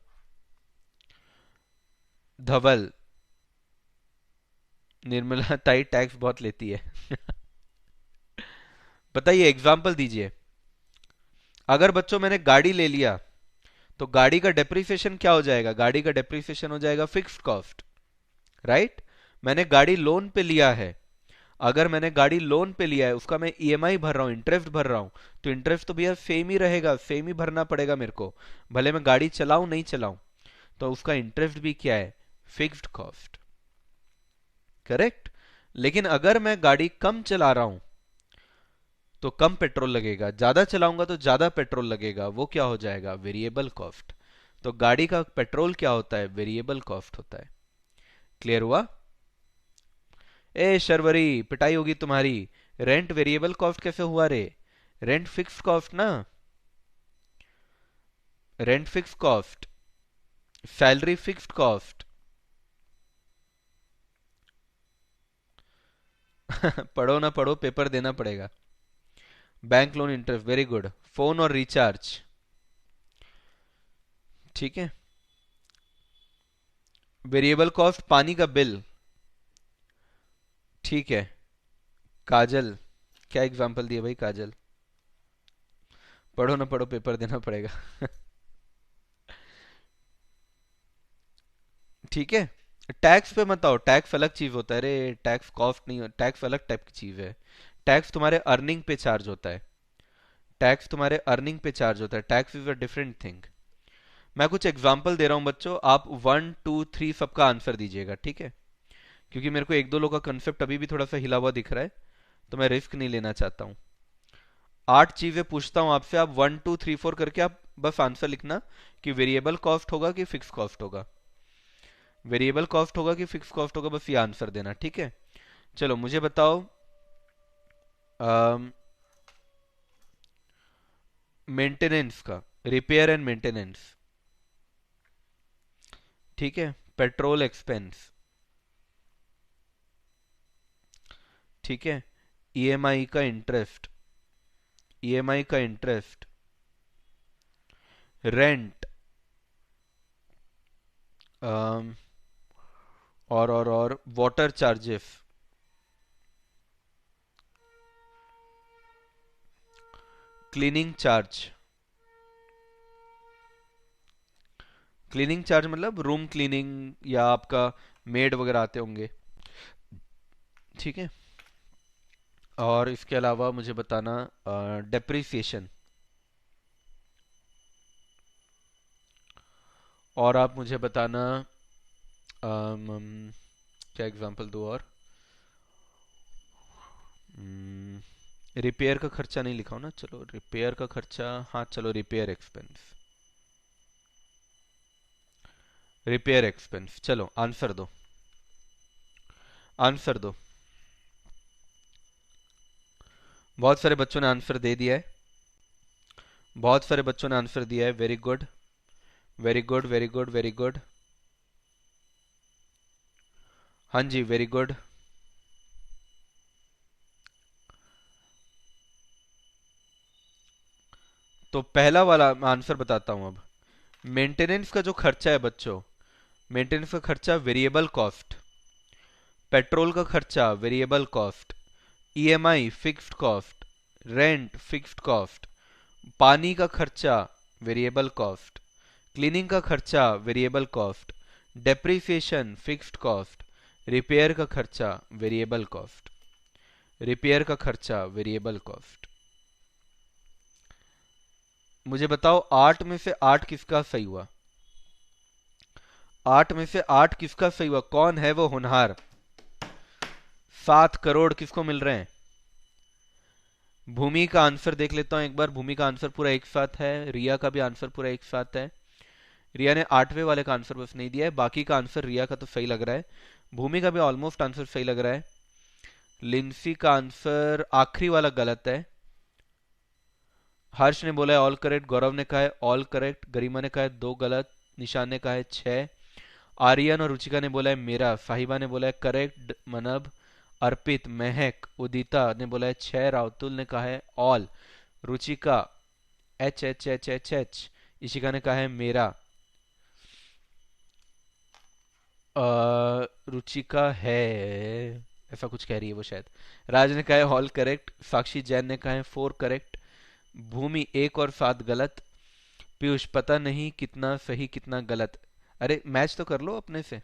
A: धवल, निर्मला ताई टैक्स बहुत लेती है। बताइए एग्जांपल दीजिए। अगर बच्चों मैंने गाड़ी ले लिया तो गाड़ी का डेप्रिसिएशन क्या हो जाएगा? गाड़ी का डेप्रिसिएशन हो जाएगा फिक्स्ड कॉस्ट, राइट? मैंने गाड़ी लोन पे लिया है, अगर मैंने गाड़ी लोन पे लिया है, उसका मैं ईएमआई भर रहा हूँ, इंटरेस्ट भर रहा हूँ, तो इंटरेस्ट तो भैया सेम ही रहेगा, सेम ही भरना पड़ेगा मेरे को, भले मैं गाड़ी चलाऊं नहीं चलाऊं। तो उसका इंटरेस्ट भी क्या है? Fixed cost, correct. लेकिन अगर मैं गाड़ी कम चला रहा हूं तो कम पेट्रोल लगेगा, ज्यादा चलाऊंगा तो ज्यादा पेट्रोल लगेगा, वो क्या हो जाएगा? Variable cost. तो गाड़ी का पेट्रोल क्या होता है? वेरिएबल कॉस्ट होता है। क्लियर हुआ? ए शर्वरी, पिटाई होगी तुम्हारी। रेंट वेरिएबल कॉस्ट कैसे हुआ रे? रेंट फिक्स्ड कॉस्ट ना, rent fixed cost, salary fixed cost. पढ़ो ना पढ़ो, पेपर देना पड़ेगा। Bank loan interest, very good. Phone और रिचार्ज, ठीक है। वेरिएबल कॉस्ट पानी का बिल, ठीक है। काजल, क्या एग्जांपल दिया भाई? काजल, पढ़ो ना पढ़ो, पेपर देना पड़ेगा। ठीक है। टैक्स पे मत आओ, टैक्स अलग चीज होता है रे, टैक्स कॉस्ट नहीं, टैक्स अलग टाइप की चीज है। टैक्स तुम्हारे अर्निंग पे चार्ज होता है, टैक्स तुम्हारे अर्निंग पे चार्ज होता है, tax is a different thing. मैं कुछ एग्जांपल दे रहा हूं बच्चों, आप 1 2 3 सबका आंसर दीजिएगा, ठीक है? क्योंकि मेरे को एक दो लोग का कंसेप्ट अभी भी थोड़ा सा हिला हुआ दिख रहा है, तो मैं रिस्क नहीं लेना चाहता हूँ। 8 चीजें पूछता हूँ आपसे, आप 1 2 3 4 करके आप बस आंसर लिखना कि वेरिएबल कॉस्ट होगा कि फिक्स कॉस्ट होगा, वेरिएबल कॉस्ट होगा कि फिक्स कॉस्ट होगा, बस ये आंसर देना, ठीक है? चलो मुझे बताओ, मेंटेनेंस का, रिपेयर एंड मेंटेनेंस, ठीक है। पेट्रोल एक्सपेंस, ठीक है। ईएमआई का इंटरेस्ट, ईएमआई का इंटरेस्ट, रेंट, और water charges, cleaning charge, cleaning charge मतलब रूम क्लीनिंग या आपका मेड वगैरह आते होंगे, ठीक है। और इसके अलावा मुझे बताना डेप्रिसिएशन, और आप मुझे बताना क्या एग्जांपल दूँ और, रिपेयर का खर्चा नहीं लिखा हूं ना, चलो रिपेयर का खर्चा, हाँ चलो रिपेयर एक्सपेंस, रिपेयर एक्सपेंस। चलो आंसर दो, आंसर दो। बहुत सारे बच्चों ने आंसर दे दिया है, बहुत सारे बच्चों ने आंसर दिया है, very good, very good, very good, very good. हाँ जी, वेरी गुड। तो पहला वाला आंसर बताता हूं अब। मेंटेनेंस का जो खर्चा है बच्चों, मेंटेनेंस का खर्चा वेरिएबल कॉस्ट, पेट्रोल का खर्चा variable cost, EMI fixed cost, rent fixed cost, पानी का खर्चा वेरिएबल कॉस्ट, क्लीनिंग का खर्चा variable cost, depreciation fixed cost, repair का खर्चा वेरिएबल कॉस्ट, रिपेयर का खर्चा वेरिएबल कॉस्ट। मुझे बताओ 8 में से 8 किसका सही हुआ? 8 में से 8 किसका सही हुआ? कौन है वो होनहार? 7 करोड़ किसको मिल रहे हैं? भूमि का आंसर देख लेता हूं एक बार, भूमि का आंसर पूरा एक साथ है, रिया का भी आंसर पूरा एक साथ है। रिया ने 8वें वाले का आंसर बस नहीं दिया है, बाकी का आंसर रिया का तो सही लग रहा है, भूमि का भी ऑलमोस्ट आंसर सही लग रहा है। लिंसी का आंसर आखिरी वाला गलत है। हर्ष ने बोला है ऑल करेक्ट, गौरव ने कहा है ऑल करेक्ट, गरिमा ने कहा है 2 गलत, निशान ने कहा है 6, आर्यन और रुचिका ने बोला है मेरा, साहिबा ने बोला है करेक्ट, मनब, अर्पित, महक, उदिता ने बोला है 6, रावतुल ने कहा है all, Ruchika H H H H H, Ishika ने कहा है मेरा, रुचिका है ऐसा कुछ कह रही है वो शायद, राज ने कहा है ऑल करेक्ट, साक्षी जैन ने कहा है 4 करेक्ट, भूमि 1 और 7 गलत, पीयूष पता नहीं कितना सही कितना गलत। अरे मैच तो कर लो अपने से।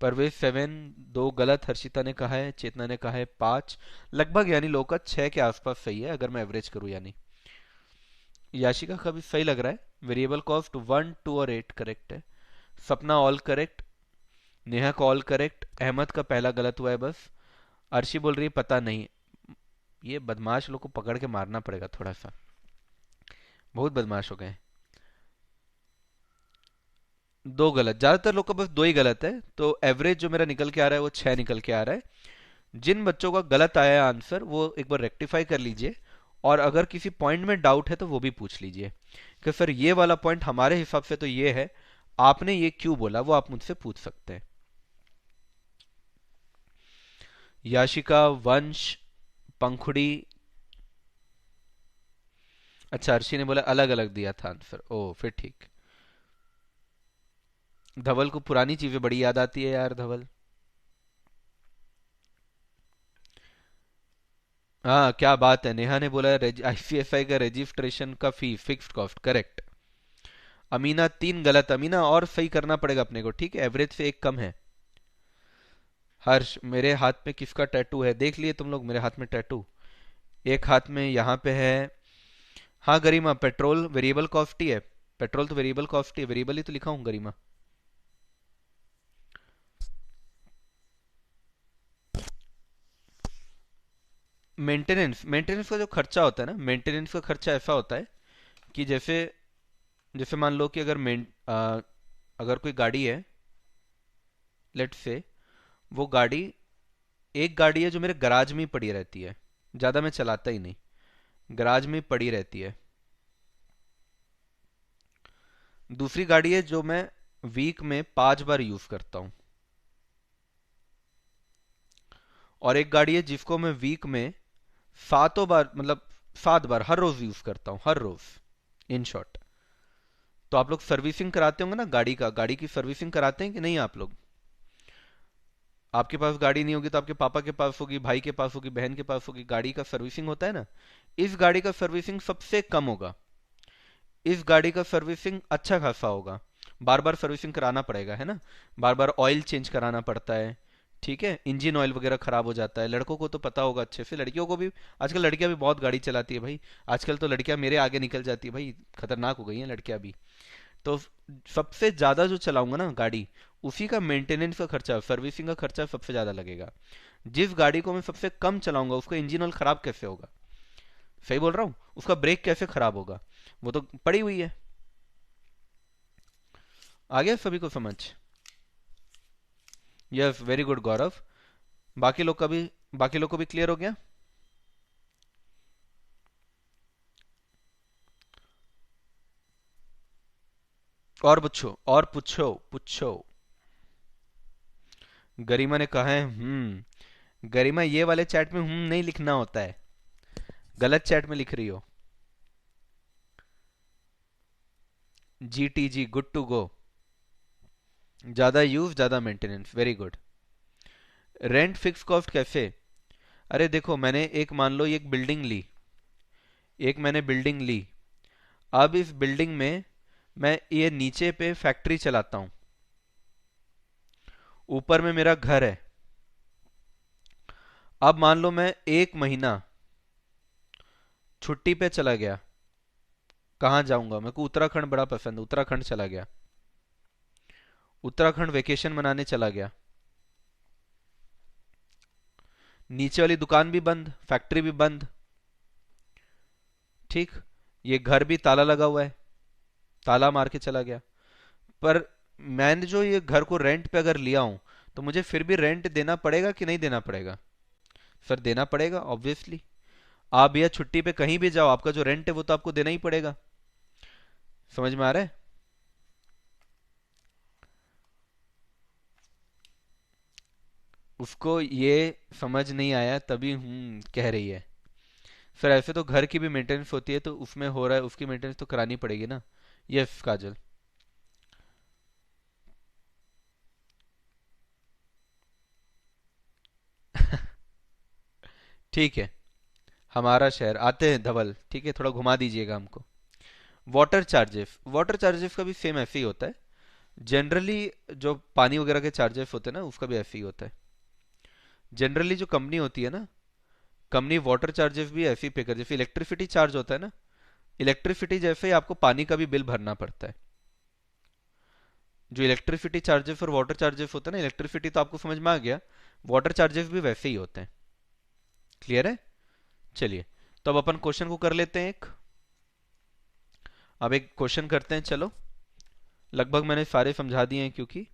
A: परवेज 7, 2 गलत हर्षिता ने कहा है, चेतना ने कहा है 5 लगभग, यानी लोग का 6 के आसपास सही है अगर मैं एवरेज करूँ यानी। याशिका का भी सही लग रहा है। वेरिएबल कॉस्ट 1, 2 और 8 करेक्ट है। सपना ऑल करेक्ट। नेहा का ऑल करेक्ट। अहमद का पहला गलत हुआ है बस। अर्शी बोल रही है पता नहीं। ये बदमाश लोग को पकड़ के मारना पड़ेगा थोड़ा सा, बहुत बदमाश हो गए हैं। दो गलत, ज्यादातर लोग का बस दो ही गलत है, तो एवरेज जो मेरा निकल के आ रहा है वो 6 निकल के आ रहा है। जिन बच्चों का गलत आया है आंसर वो एक बार रेक्टिफाई कर लीजिए, और अगर किसी पॉइंट में डाउट है तो वो भी पूछ लीजिए कि सर ये वाला पॉइंट हमारे हिसाब से तो ये है, आपने ये क्यों बोला, वो आप मुझसे पूछ सकते हैं। याशिका, वंश, पंखुड़ी। अच्छा, अर्शी ने बोला अलग अलग दिया था आंसर, ओ फिर ठीक। धवल को पुरानी चीजें बड़ी याद आती है यार, धवल। हाँ क्या बात है, नेहा ने बोला आईसीएसआई का रजिस्ट्रेशन का फी फिक्स्ड कॉस्ट करेक्ट। अमीना 3 गलत। अमीना और सही करना पड़ेगा अपने को, ठीक है, एवरेज से एक कम है। हर्ष, मेरे हाथ में किसका टैटू है, देख लिए तुम लोग मेरे हाथ में टैटू? एक हाथ में यहाँ पे है। हाँ गरिमा, पेट्रोल वेरिएबल कॉस्ट ही है। पेट्रोल तो वेरिएबल कॉस्ट ही है, वेरिएबल ही तो लिखा हूँ गरिमा। मेंटेनेंस, मेंटेनेंस का जो खर्चा होता है ना, मेंटेनेंस का खर्चा ऐसा होता है कि जैसे जैसे मान लो कि अगर कोई गाड़ी है, लेट से, वो गाड़ी, एक गाड़ी है जो मेरे गराज में ही पड़ी रहती है, ज्यादा मैं चलाता ही नहीं, गराज में ही पड़ी रहती है। दूसरी गाड़ी है जो मैं वीक में 5 बार यूज करता हूँ। और एक गाड़ी है जिसको मैं वीक में सातों बार, मतलब 7 बार हर रोज यूज करता हूँ, हर रोज, इन शॉर्ट। तो आप लोग सर्विसिंग कराते होंगे ना गाड़ी का, गाड़ी की सर्विसिंग कराते हैं कि नहीं आप लोग? आपके पास गाड़ी नहीं होगी तो आपके पापा के पास होगी, भाई के पास होगी, बहन के पास होगी, गाड़ी का सर्विसिंग होता है ना। इस गाड़ी का सर्विसिंग सबसे कम होगा, इस गाड़ी का सर्विसिंग अच्छा खासा होगा। बार बार सर्विसिंग कराना पड़ेगा, है ना, बार बार ऑयल चेंज कराना पड़ता है, ठीक है, इंजन ऑयल वगैरह खराब हो जाता है। लड़कों को तो पता होगा अच्छे से, लड़कियों को भी, आजकल लड़कियां भी बहुत गाड़ी चलाती है भाई। आजकल तो लड़कियां मेरे आगे निकल जाती है भाई, खतरनाक हो गई हैं लड़कियां भी। तो सबसे ज्यादा जो चलाऊंगा ना गाड़ी, उसी का मेंटेनेंस का खर्चा, सर्विसिंग का खर्चा सबसे ज्यादा लगेगा। जिस गाड़ी को मैं सबसे कम चलाऊंगा उसका इंजन ऑयल खराब कैसे होगा? सही बोल रहा हूँ, उसका ब्रेक कैसे खराब होगा? वो तो पड़ी हुई है। आ गया सभी को समझ? यस, वेरी गुड गौरव। बाकी लोग का भी, बाकी लोग को भी क्लियर हो गया? और पूछो, और पूछो पूछो। गरिमा ने कहा है गरिमा ये वाले चैट में नहीं लिखना होता है, गलत चैट में लिख रही हो। GTG, good to go. ज्यादा यूज ज्यादा maintenance, very good. Rent fix cost कैसे? अरे देखो, मैंने एक, मान लो ये एक बिल्डिंग ली, एक मैंने बिल्डिंग ली। अब इस बिल्डिंग में मैं ये नीचे पे फैक्ट्री चलाता हूँ, ऊपर में मेरा घर है। अब मान लो मैं एक महीना छुट्टी पे चला गया, कहाँ जाऊंगा, मेरे को उत्तराखंड बड़ा पसंद है, उत्तराखंड चला गया, उत्तराखंड वेकेशन मनाने चला गया। नीचे वाली दुकान भी बंद, फैक्ट्री भी बंद, ठीक, ये घर भी ताला लगा हुआ है, ताला मार के चला गया। पर मैंने जो ये घर को रेंट पे अगर लिया हूं, तो मुझे फिर भी रेंट देना पड़ेगा कि नहीं देना पड़ेगा? सर देना पड़ेगा ऑब्वियसली। आप भैया छुट्टी पे कहीं भी जाओ, आपका जो रेंट है वो तो आपको देना ही पड़ेगा। समझ में आ रहा है? उसको ये समझ नहीं आया तभी कह रही है। फिर ऐसे तो घर की भी मेंटेनेंस होती है, तो उसमें हो रहा है, उसकी मेंटेनेंस तो करानी पड़ेगी ना। यस काजल। ठीक है, हमारा शहर आते हैं धवल, ठीक है, थोड़ा घुमा दीजिएगा हमको। वाटर चार्जेस का भी सेम ऐसे ही होता है जनरली। जो पानी वगैरह के चार्जेस होते हैं ना, उसका भी ऐसे ही होता है। जनरली जो कंपनी होती है ना, कंपनी वाटर चार्जेस भी ऐसे ही पे कर, जैसे इलेक्ट्रिसिटी चार्ज होता है ना, इलेक्ट्रिसिटी जैसे ही आपको पानी का भी बिल भरना पड़ता है। जो इलेक्ट्रिसिटी चार्जेस और वाटर चार्जेस होते हैं ना, इलेक्ट्रिसिटी तो आपको समझ में आ गया, वाटर चार्जेस भी वैसे ही होते हैं। क्लियर है? चलिए, तो अब अपन क्वेश्चन को कर लेते हैं एक। अब एक क्वेश्चन करते हैं, चलो। लगभग मैंने सारे समझा दिए हैं, क्योंकि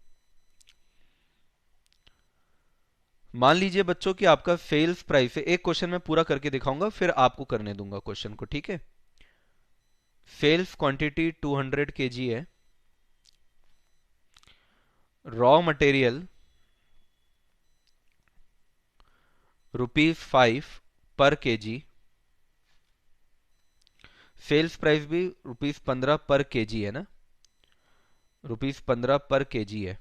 A: मान लीजिए बच्चों कि आपका सेल्स प्राइस है, एक क्वेश्चन मैं पूरा करके दिखाऊंगा फिर आपको करने दूंगा क्वेश्चन को, ठीक है। सेल्स क्वांटिटी 200 kg है। रॉ मटेरियल ₹5 पर केजी। सेल्स प्राइस भी ₹15 पर केजी है ना, ₹15 पर केजी है।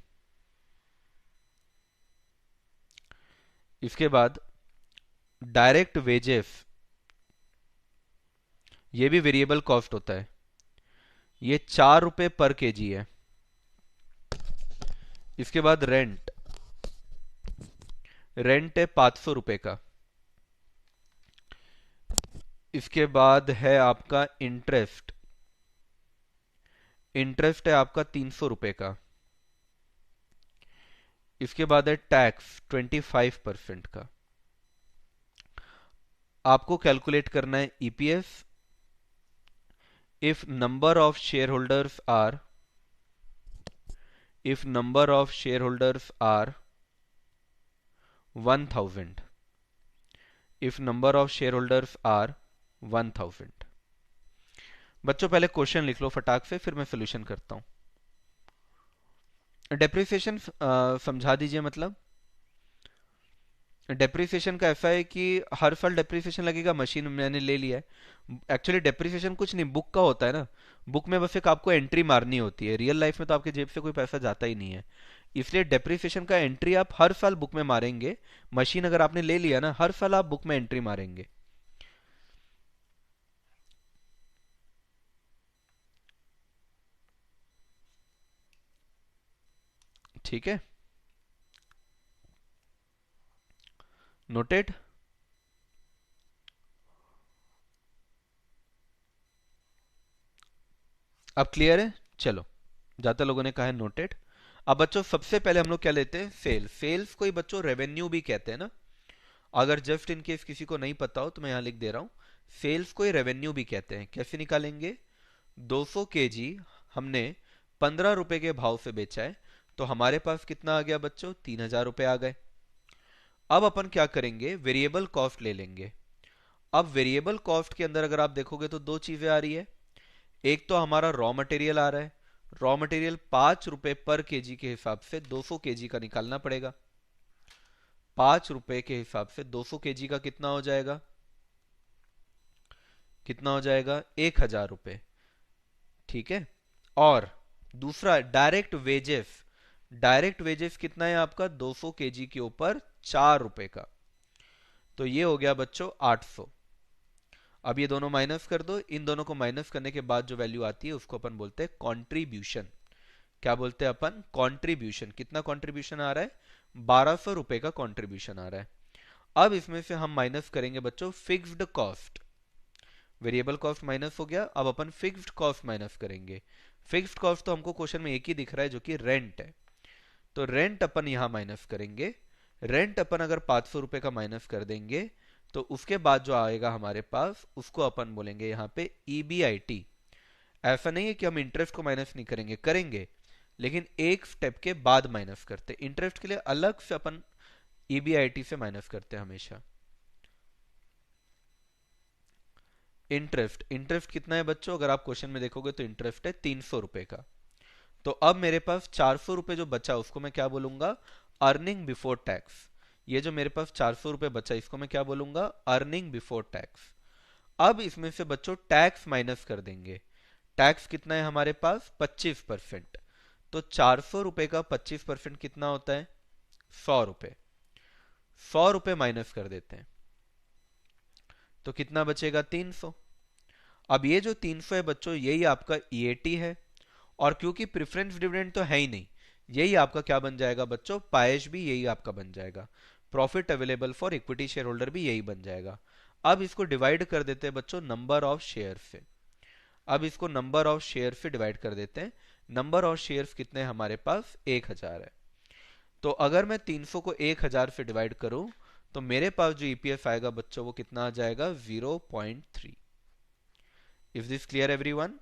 A: इसके बाद डायरेक्ट वेजेस, ये भी वेरिएबल कॉस्ट होता है, ये ₹4 पर केजी है। इसके बाद रेंट, रेंट है ₹500 का। इसके बाद है आपका इंटरेस्ट, इंटरेस्ट है आपका ₹300 का। इसके बाद है टैक्स 25% का। आपको कैलकुलेट करना है EPS if number of shareholders are, if number of shareholders are 1000, if number of shareholders are 1000। बच्चों पहले क्वेश्चन लिख लो फटाक से, फिर मैं सोल्यूशन करता हूं। डेप्रिसिएशन समझा दीजिए। मतलब डेप्रिसिएशन का ऐसा है कि हर साल डेप्रिसिएशन लगेगा, मशीन मैंने ले लिया है। एक्चुअली डेप्रिसिएशन कुछ नहीं, बुक का होता है ना, बुक में बस एक आपको एंट्री मारनी होती है। रियल लाइफ में तो आपके जेब से कोई पैसा जाता ही नहीं है, इसलिए डेप्रिसिएशन का एंट्री आप हर साल बुक में मारेंगे। मशीन अगर आपने ले लिया ना, हर साल आप बुक में एंट्री मारेंगे। ठीक है, नोटेड। अब क्लियर है? चलो, ज्यादा लोगों ने कहा है नोटेड। अब बच्चों सबसे पहले हम लोग क्या लेते हैं, सेल्स। सेल्स को ही बच्चों रेवेन्यू भी कहते हैं ना, अगर जस्ट इन केस किसी को नहीं पता हो तो मैं यहां लिख दे रहा हूं, सेल्स को ही रेवेन्यू भी कहते हैं। कैसे निकालेंगे, 200 केजी हमने ₹15 के भाव से बेचा है, तो हमारे पास कितना आ गया बच्चों, ₹3000 आ गए। अब अपन क्या करेंगे, वेरिएबल कॉस्ट ले लेंगे। अब वेरिएबल कॉस्ट के अंदर अगर आप देखोगे तो दो चीजें आ रही है। एक तो हमारा रॉ मटेरियल आ रहा है, रॉ मटेरियल ₹5 पर केजी के हिसाब से 200 केजी का निकालना पड़ेगा। ₹5 के हिसाब से 200 केजी का कितना हो जाएगा, कितना हो जाएगा, ₹1000। ठीक है। और दूसरा डायरेक्ट वेजेस, डायरेक्ट वेजेस कितना है आपका, 200 केजी के ऊपर ₹4 का, तो ये हो गया बच्चों 800। अब ये दोनों माइनस कर दो, इन दोनों को माइनस करने के बाद जो वैल्यू आती है उसको अपन बोलते हैं कॉन्ट्रीब्यूशन। क्या बोलते हैं अपन, कॉन्ट्रीब्यूशन। कितना कॉन्ट्रीब्यूशन आ रहा है, ₹1200 का कॉन्ट्रीब्यूशन आ रहा है। अब इसमें से हम माइनस करेंगे बच्चों fixed cost, variable cost minus हो गया, अब अपन फिक्स्ड कॉस्ट माइनस करेंगे। फिक्स्ड कॉस्ट तो हमको क्वेश्चन में एक ही दिख रहा है जो कि रेंट है, तो रेंट अपन यहां माइनस करेंगे। रेंट अपन अगर ₹500 का माइनस कर देंगे तो उसके बाद जो आएगा हमारे पास उसको अपन बोलेंगे यहाँ पे ईबीआईटी। ऐसा नहीं है कि हम इंटरेस्ट को माइनस नहीं करेंगे, करेंगे, लेकिन एक स्टेप के बाद माइनस करते। इंटरेस्ट के लिए अलग से अपन ईबीआईटी से माइनस करते हैं हमेशा। इंटरेस्ट, इंटरेस्ट कितना है बच्चों, अगर आप क्वेश्चन में देखोगे तो इंटरेस्ट है ₹300 का। तो अब मेरे पास ₹400 जो बचा उसको मैं क्या बोलूंगा, अर्निंग बिफोर टैक्स। ये जो मेरे पास ₹400 बचा इसको मैं क्या बोलूंगा, अर्निंग बिफोर टैक्स। अब इसमें से बच्चों टैक्स माइनस कर देंगे। टैक्स कितना है हमारे पास, 25%। तो ₹400 का 25% कितना होता है, ₹100। ₹100 माइनस कर देते हैं तो कितना बचेगा, 300। अब ये जो 300 है बच्चों, यही आपका ईएटी है, और क्योंकि प्रेफरेंस डिविडेंड तो है ही नहीं, यही आपका क्या बन जाएगा बच्चों, पाएश भी यही आपका बन जाएगा, profit available for equity share holder भी यही बन जाएगा। अब इसको डिवाइड कर देते हैं बच्चों नंबर ऑफ शेयर से। अब इसको नंबर ऑफ शेयर से डिवाइड कर देते हैं। नंबर ऑफ शेयर्स कितने हैं हमारे पास, 1000 है। तो अगर मैं 300 को 1000 से डिवाइड करूं, तो मेरे पास जो ईपीएफ आएगा बच्चों वो कितना आ जाएगा, 0.3। Is this clear everyone?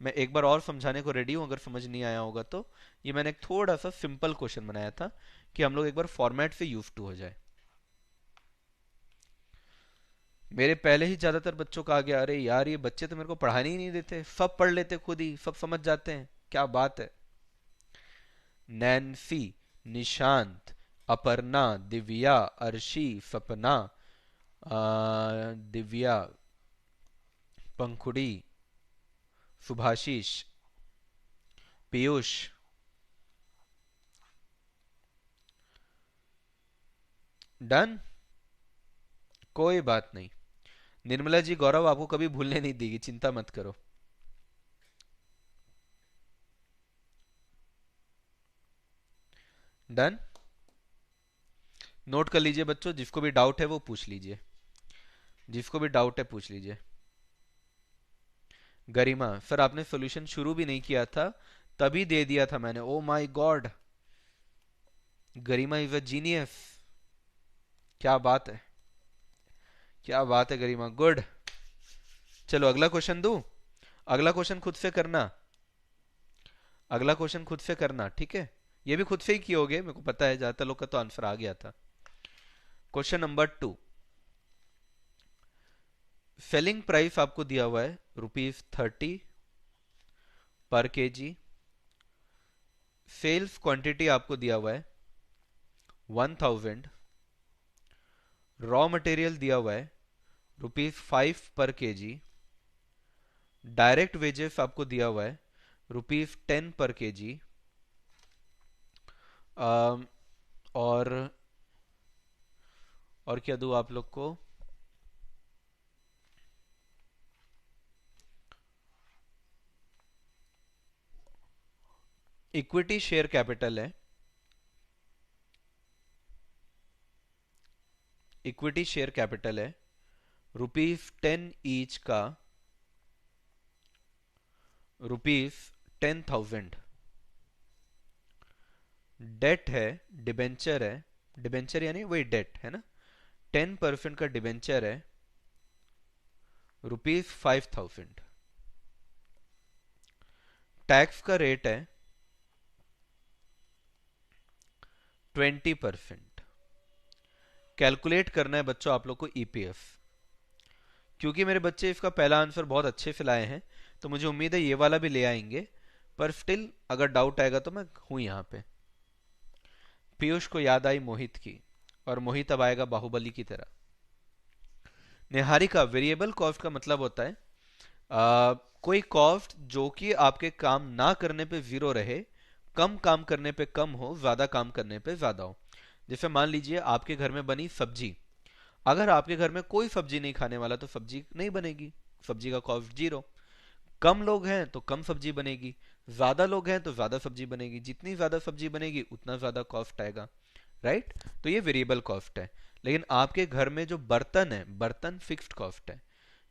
A: मैं एक बार और समझाने को रेडी हूं अगर समझ नहीं आया होगा तो। ये मैंने एक थोड़ा सा सिंपल क्वेश्चन बनाया था कि हम लोग एक बार फॉर्मेट से यूज टू हो जाए। मेरे पहले ही ज्यादातर बच्चों का आ गया, अरे यार ये बच्चे तो मेरे को पढ़ाने ही नहीं देते, सब पढ़ लेते खुद ही, सब समझ जाते हैं, क्या बात है। नैन्सी, निशांत, अपर्णा, दिव्या, अर्शी, सपना, दिव्या, पंखुड़ी, सुभाशीष, पीयूष, डन। कोई बात नहीं, निर्मला जी गौरव आपको कभी भूलने नहीं देगी, चिंता मत करो। डन। नोट कर लीजिए बच्चों, जिसको भी डाउट है वो पूछ लीजिए, जिसको भी डाउट है पूछ लीजिए। गरिमा, सर आपने सॉल्यूशन शुरू भी नहीं किया था, तभी दे दिया था मैंने, oh my God. Garima is a genius, क्या बात है, क्या बात है गरिमा, गुड। चलो अगला क्वेश्चन दूं। अगला क्वेश्चन खुद से करना, अगला क्वेश्चन खुद से करना, ठीक है। ये भी खुद से ही कियोगे, मेरे को पता है, ज्यादातर लोग का तो आंसर आ गया था। Question number 2। सेलिंग प्राइस आपको दिया हुआ है ₹30 पर केजी। सेल्स क्वांटिटी आपको दिया हुआ है 1000। रॉ मटेरियल दिया हुआ है ₹5 पर केजी। डायरेक्ट वेजेस आपको दिया हुआ है ₹10 पर केजी। और क्या दूं आप लोग को, इक्विटी शेयर कैपिटल है, इक्विटी शेयर कैपिटल है ₹10 ईच का, ₹10,000। डेट है, डिबेंचर है, डिबेंचर यानी वही डेट है ना, 10% का डिबेंचर है ₹5,000। टैक्स का रेट है 20%। कैलकुलेट करना है बच्चों आप लोग को ईपीएफ। क्योंकि मेरे बच्चे इसका पहला आंसर बहुत अच्छे से लाए हैं, तो मुझे उम्मीद है ये वाला भी ले आएंगे, पर स्टिल अगर डाउट आएगा तो मैं हूं यहाँ पे। पीयूष को याद आई मोहित की, और मोहित अब आएगा बाहुबली की तरह। निहारिका, वेरिएबल कॉस्ट का मतलब होता है कोई कॉस्ट जो कि आपके काम ना करने पे जीरो रहे, कम काम करने पे कम हो, ज्यादा काम करने पे ज्यादा हो। जैसे मान लीजिए आपके घर में बनी सब्जी, अगर आपके घर में कोई सब्जी नहीं खाने वाला तो सब्जी नहीं बनेगी, सब्जी का कॉस्ट जीरो। कम लोग हैं तो कम सब्जी बनेगी, ज्यादा लोग हैं तो ज्यादा सब्जी बनेगी, जितनी ज्यादा सब्जी बनेगी उतना ज्यादा कॉस्ट आएगा, राइट। तो ये वेरिएबल कॉस्ट है। लेकिन आपके घर में जो बर्तन है, बर्तन फिक्स्ड कॉस्ट है,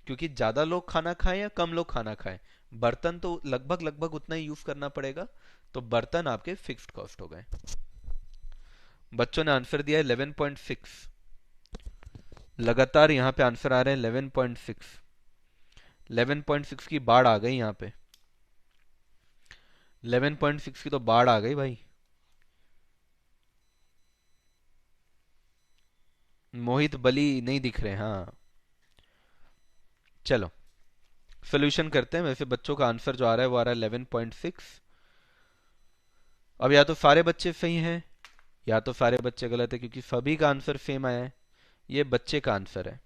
A: क्योंकि ज्यादा लोग खाना खाएं या कम लोग खाना खाएं, बर्तन तो लगभग लगभग उतना ही यूज करना पड़ेगा, तो बर्तन आपके फिक्स्ड कॉस्ट हो गए। बच्चों ने आंसर दिया है 11.6, लगातार यहाँ पे आंसर आ रहे हैं 11.6। 11.6 की बाढ़ आ गई यहाँ पे, 11.6 की तो बाढ़ आ गई भाई। मोहित बली नहीं दिख रहे, हाँ। चलो सोल्यूशन करते हैं। वैसे बच्चों का आंसर जो आ रहा है वो आ रहा है 11.6। अब या तो सारे बच्चे सही हैं या तो सारे बच्चे गलत है, क्योंकि सभी का आंसर सेम आया है। ये बच्चे का आंसर है।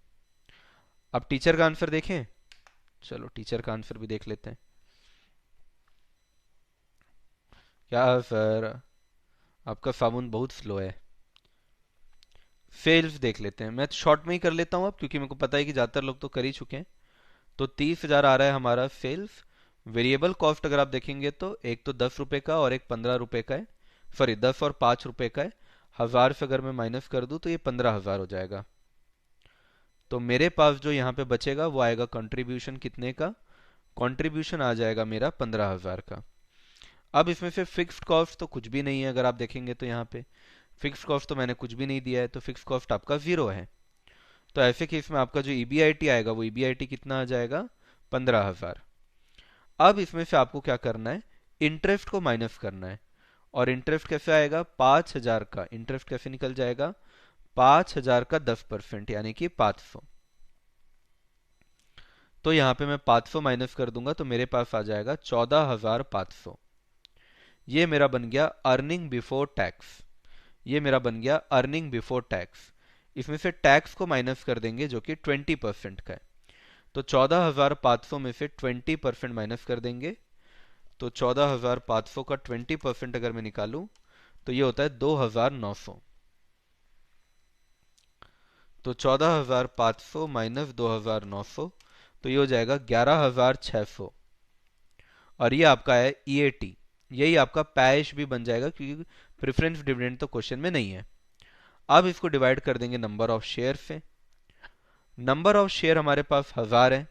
A: अब टीचर का आंसर देखें, चलो टीचर का आंसर भी देख लेते हैं। क्या सर, आपका साबुन बहुत स्लो है। सेल्स देख लेते हैं, मैं शॉर्ट में ही कर लेता हूँ अब, क्योंकि मेरे को पता है कि ज्यादातर लोग तो कर ही चुके हैं, तो 30,000 आ रहा है हमारा सेल्स। वेरिएबल कॉस्ट अगर आप देखेंगे तो एक तो 10 रुपए का और एक 15 रुपए का है, सॉरी 10 और 5 रुपए का है। 1000 से अगर मैं माइनस कर दूं तो ये 15,000 हो जाएगा। तो मेरे पास जो यहाँ पे बचेगा वो आएगा कंट्रीब्यूशन कितने का, कंट्रीब्यूशन आ जाएगा मेरा 15,000 का। अब इसमें से फिक्स्ड कॉस्ट तो कुछ भी नहीं है, अगर आप देखेंगे तो यहाँ पे फिक्स्ड कॉस्ट तो मैंने कुछ भी नहीं दिया है, तो फिक्स्ड कॉस्ट आपका 0 है। तो ऐसे केस में आपका जो ईबीआईटी आएगा वो ईबीआईटी कितना आ जाएगा, 15,000। अब इसमें से आपको क्या करना है, इंटरेस्ट को माइनस करना है। और इंटरेस्ट कैसे आएगा, 5,000 का इंटरेस्ट कैसे निकल जाएगा, 5,000 का 10% यानी कि 500। तो यहाँ पे मैं 500 माइनस कर दूंगा तो मेरे पास आ जाएगा 14,500। ये मेरा बन गया अर्निंग बिफोर टैक्स। ये मेरा बन गया अर्निंग बिफोर टैक्स। इसमें से टैक्स को माइनस कर देंगे जो कि 20% का है। तो 14,500 में से 20% माइनस कर देंगे। तो 14,500 का 20% अगर मैं निकालूं तो ये होता है 2,900। तो 14,500 माइनस 2,900 तो ये हो जाएगा 11,600। और ये आपका है ईएटी। यही आपका पैश भी बन जाएगा क्योंकि प्रेफरेंस डिविडेंड तो क्वेश्चन में नहीं है। अब इसको डिवाइड कर देंगे नंबर ऑफ शेयर से। नंबर ऑफ शेयर हमारे पास 1000 है,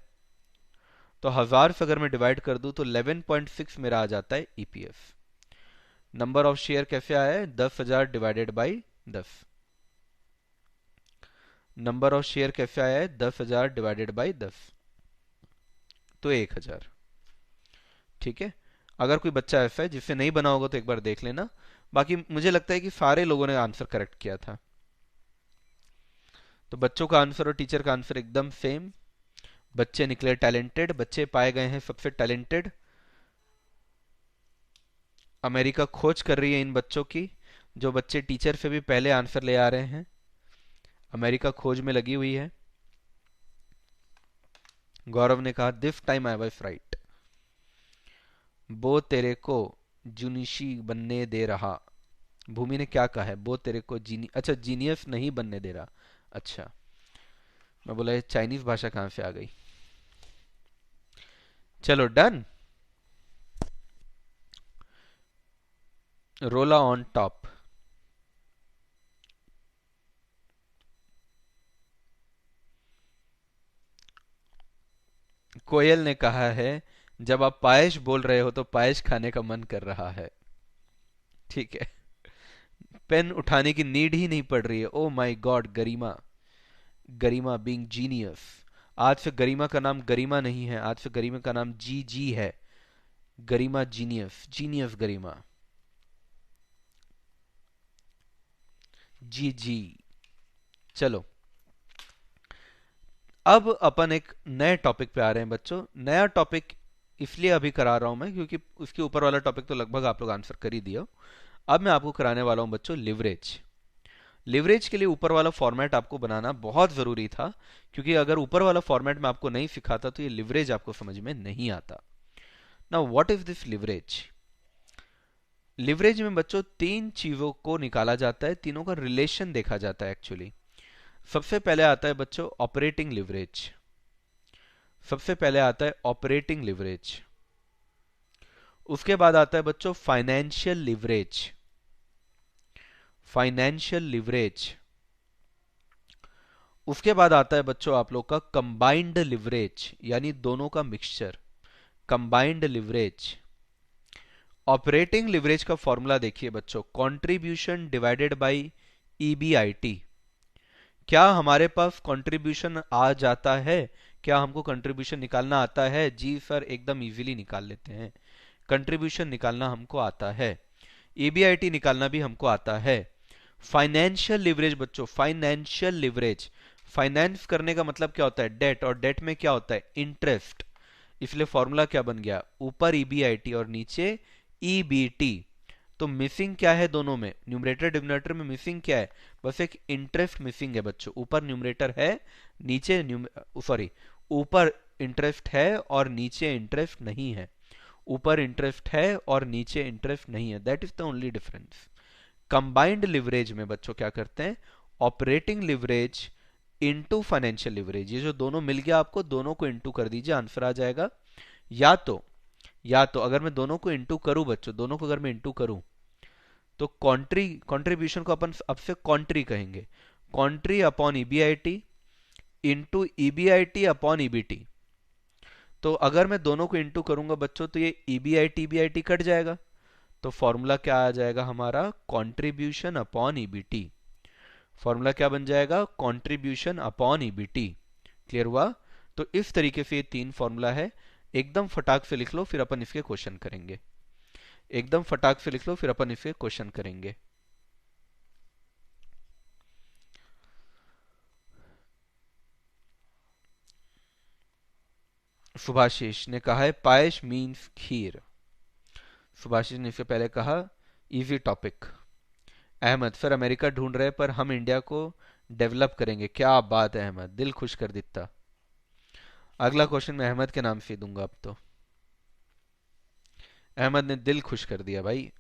A: तो 1000 से अगर मैं डिवाइड कर दूं तो 11.6 मेरा आ जाता है ईपीएस। नंबर ऑफ शेयर कैसे आया है, 10,000 divided by 10। Number of share कैसे आया है, 10,000 डिवाइडेड बाई 10, तो 1,000। ठीक है। अगर कोई बच्चा ऐसा है जिससे नहीं बना होगा तो एक बार देख लेना। बाकी मुझे लगता है कि सारे लोगों ने आंसर करेक्ट किया था। तो बच्चों का आंसर और टीचर का आंसर एकदम सेम। बच्चे निकले टैलेंटेड, बच्चे पाए गए हैं सबसे टैलेंटेड। अमेरिका खोज कर रही है इन बच्चों की, जो बच्चे टीचर से भी पहले आंसर ले आ रहे हैं। अमेरिका खोज में लगी हुई है। गौरव ने कहा this time I was right. वो तेरे को जुनिशी बनने दे रहा। भूमि ने क्या कहा है, वो तेरे को अच्छा जीनियस नहीं बनने दे रहा। अच्छा, मैं बोला ये चाइनीज भाषा कहां से आ गई। चलो डन। रोला ऑन टॉप। कोयल ने कहा है जब आप पायस बोल रहे हो तो पायस खाने का मन कर रहा है। ठीक है। पेन उठाने की नीड ही नहीं पड़ रही है। Oh my God, Garima. Garima being genius. आज से गरिमा का नाम गरिमा नहीं है, आज से गरिमा का नाम जी जी है। गरिमा जीनियस, जीनियस गरिमा। जी जी। चलो अब अपन एक नए टॉपिक पे आ रहे हैं बच्चों। नया टॉपिक इसलिए अभी करा रहा हूं मैं क्योंकि उसके ऊपर वाला टॉपिक तो लगभग आप लोग आंसर कर ही दिया। अब मैं आपको कराने वाला हूं बच्चों लिवरेज। लिवरेज के लिए ऊपर वाला फॉर्मेट आपको बनाना बहुत जरूरी था, क्योंकि अगर ऊपर वाला फॉर्मेट में आपको नहीं सिखाता तो ये लिवरेज आपको समझ में नहीं आता। Now what is this leverage. Leverage में बच्चों तीन चीजों को निकाला जाता है, तीनों का रिलेशन देखा जाता है एक्चुअली। सबसे पहले आता है बच्चों ऑपरेटिंग लिवरेज। सबसे पहले आता है ऑपरेटिंग लिवरेज। उसके बाद आता है बच्चों फाइनेंशियल लिवरेज। Financial leverage. उसके बाद आता है बच्चों आप लोग का कंबाइंड लिवरेज, यानी दोनों का mixture, combined leverage. Operating leverage का फॉर्मूला देखिए बच्चों, कंट्रीब्यूशन डिवाइडेड बाय ईबीआईटी। क्या हमारे पास कंट्रीब्यूशन आ जाता है, क्या हमको कंट्रीब्यूशन निकालना आता है? जी सर, एकदम इजीली निकाल लेते हैं। कंट्रीब्यूशन निकालना हमको आता है, ईबीआईटी निकालना भी हमको आता है। फाइनेंशियल लिवरेज बच्चों, फाइनेंशियल लिवरेज, फाइनेंस करने का मतलब क्या होता है, डेट, और डेट में क्या होता है, इंटरेस्ट। इसलिए फॉर्मूला क्या बन गया, ऊपर ईबीआईटी और नीचे ईबीटी। तो मिसिंग क्या है दोनों में, न्यूमरेटर डिनोमिनेटर में मिसिंग क्या है, बस एक इंटरेस्ट मिसिंग है बच्चों। ऊपर न्यूमरेटर है, नीचे सॉरी, ऊपर इंटरेस्ट है और नीचे इंटरेस्ट नहीं है। ऊपर इंटरेस्ट है और नीचे इंटरेस्ट नहीं है, that is the only difference. Combined leverage में बच्चों क्या करते हैं, operating leverage into financial leverage. ये जो दोनों मिल गया आपको, दोनों को इंटू कर दीजिए, आंसर आ जाएगा। या तो अगर मैं दोनों को इंटू करूं बच्चों, दोनों को अगर मैं इंटू करूं, तो कंट्रीब्यूशन को अपन अब से कॉन्ट्री कहेंगे। कॉन्ट्री upon EBIT into EBIT upon EBT. तो अगर मैं दोनों को इंटू करूंगा बच्चों, तो ये ईबीआईटी ईबीआईटी कट जाएगा। तो फॉर्मूला क्या आ जाएगा हमारा, कंट्रीब्यूशन अपॉन ईबीटी। फॉर्मूला क्या बन जाएगा, कंट्रीब्यूशन अपॉन ईबीटी। क्लियर हुआ? तो इस तरीके से ये तीन फॉर्मूला है। एकदम फटाक से लिख लो, फिर अपन इसके क्वेश्चन करेंगे। एकदम फटाक से लिख लो, फिर अपन इसके क्वेश्चन करेंगे। सुभाषिश ने कहा है पायस मीन्स खीर। सुभाषिश ने इससे पहले कहा easy topic. Ahmed sir America ढूंढ रहे पर हम इंडिया को डेवलप करेंगे। क्या बात है अहमद, दिल खुश कर देता। अगला क्वेश्चन मैं अहमद के नाम से दूंगा अब तो। अहमद ने दिल खुश कर दिया भाई,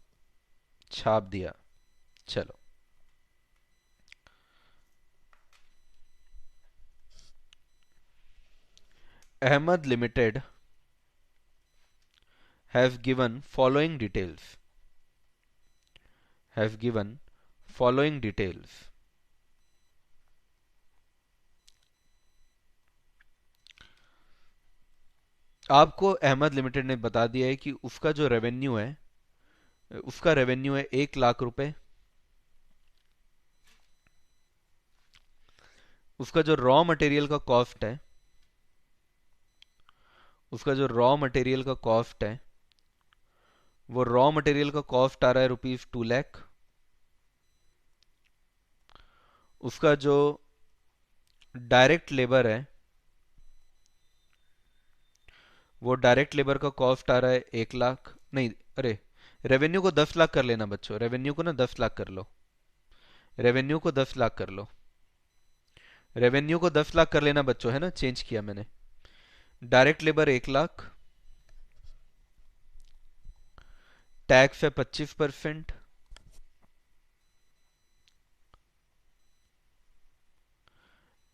A: छाप दिया। चलो, Ahmed limited have given following details. Have given following details. आपको अहमद लिमिटेड ने बता दिया है कि उसका जो रेवेन्यू है, उसका रेवेन्यू है 1 लाख रुपए। उसका जो रॉ मटेरियल का कॉस्ट है, उसका जो रॉ मटेरियल का कॉस्ट है, वो रॉ मटेरियल का कॉस्ट आ रहा है ₹2 लाख। उसका जो डायरेक्ट लेबर है, वो डायरेक्ट लेबर का कॉस्ट आ रहा है 1 लाख। नहीं, अरे रेवेन्यू को 10 लाख कर लेना बच्चों, रेवेन्यू को ना 10 लाख कर लो। रेवेन्यू को 10 लाख कर लो। रेवेन्यू को 10 लाख कर लेना बच्चों, है ना, चेंज किया मैंने। डायरेक्ट लेबर 1 लाख, टैक्स है 25%,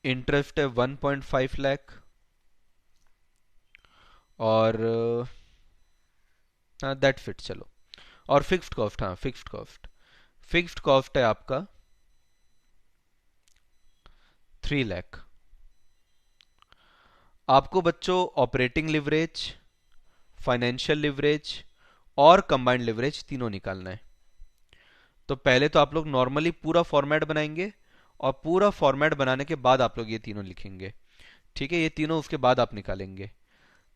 A: इंटरेस्ट है 1.5 लाख, और हाँ दैट फिट। चलो, और फिक्स्ड कॉस्ट, हाँ फिक्स्ड कॉस्ट है आपका 3 लाख। आपको बच्चों ऑपरेटिंग लिवरेज, फाइनेंशियल लिवरेज और कंबाइंड लिवरेज तीनों निकालना है। तो पहले तो आप लोग नॉर्मली पूरा फॉर्मेट बनाएंगे, और पूरा फॉर्मेट बनाने के बाद आप लोग ये तीनों लिखेंगे। ठीक है, ये तीनों उसके बाद आप निकालेंगे।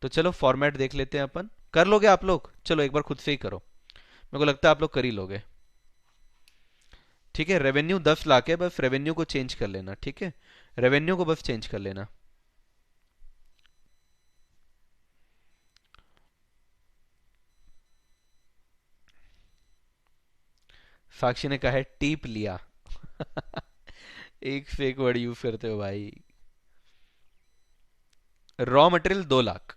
A: तो चलो फॉर्मेट देख लेते हैं अपन। कर लोगे आप लोग? चलो एक बार खुद से ही करो, मेरे को लगता है आप लोग कर ही लोगे। ठीक है, रेवेन्यू 10 लाख है, बस रेवेन्यू को चेंज कर लेना। ठीक है, रेवेन्यू को बस चेंज कर लेना। साक्षी ने कहा है टीप लिया। एक से एक वर्ड यूज करते हो भाई। Raw material 2 lakh.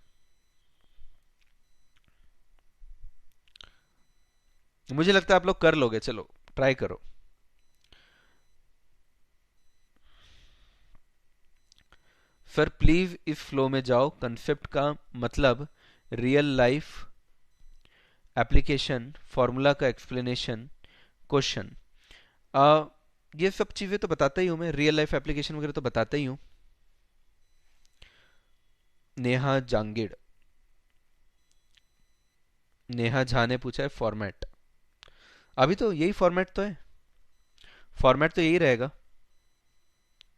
A: मुझे लगता है आप लोग कर लोगे, चलो ट्राई करो। सर प्लीज इस फ्लो में जाओ। कंसेप्ट का मतलब रियल लाइफ एप्लीकेशन, फॉर्मूला का एक्सप्लेनेशन, क्वेश्चन। ये सब चीजें तो बताता ही हूं मैं, रियल लाइफ एप्लीकेशन वगैरह तो बताता ही हूं। नेहा जांगिड़, नेहा झा ने पूछा है फॉर्मेट। अभी तो यही फॉर्मेट तो है, फॉर्मेट तो यही रहेगा,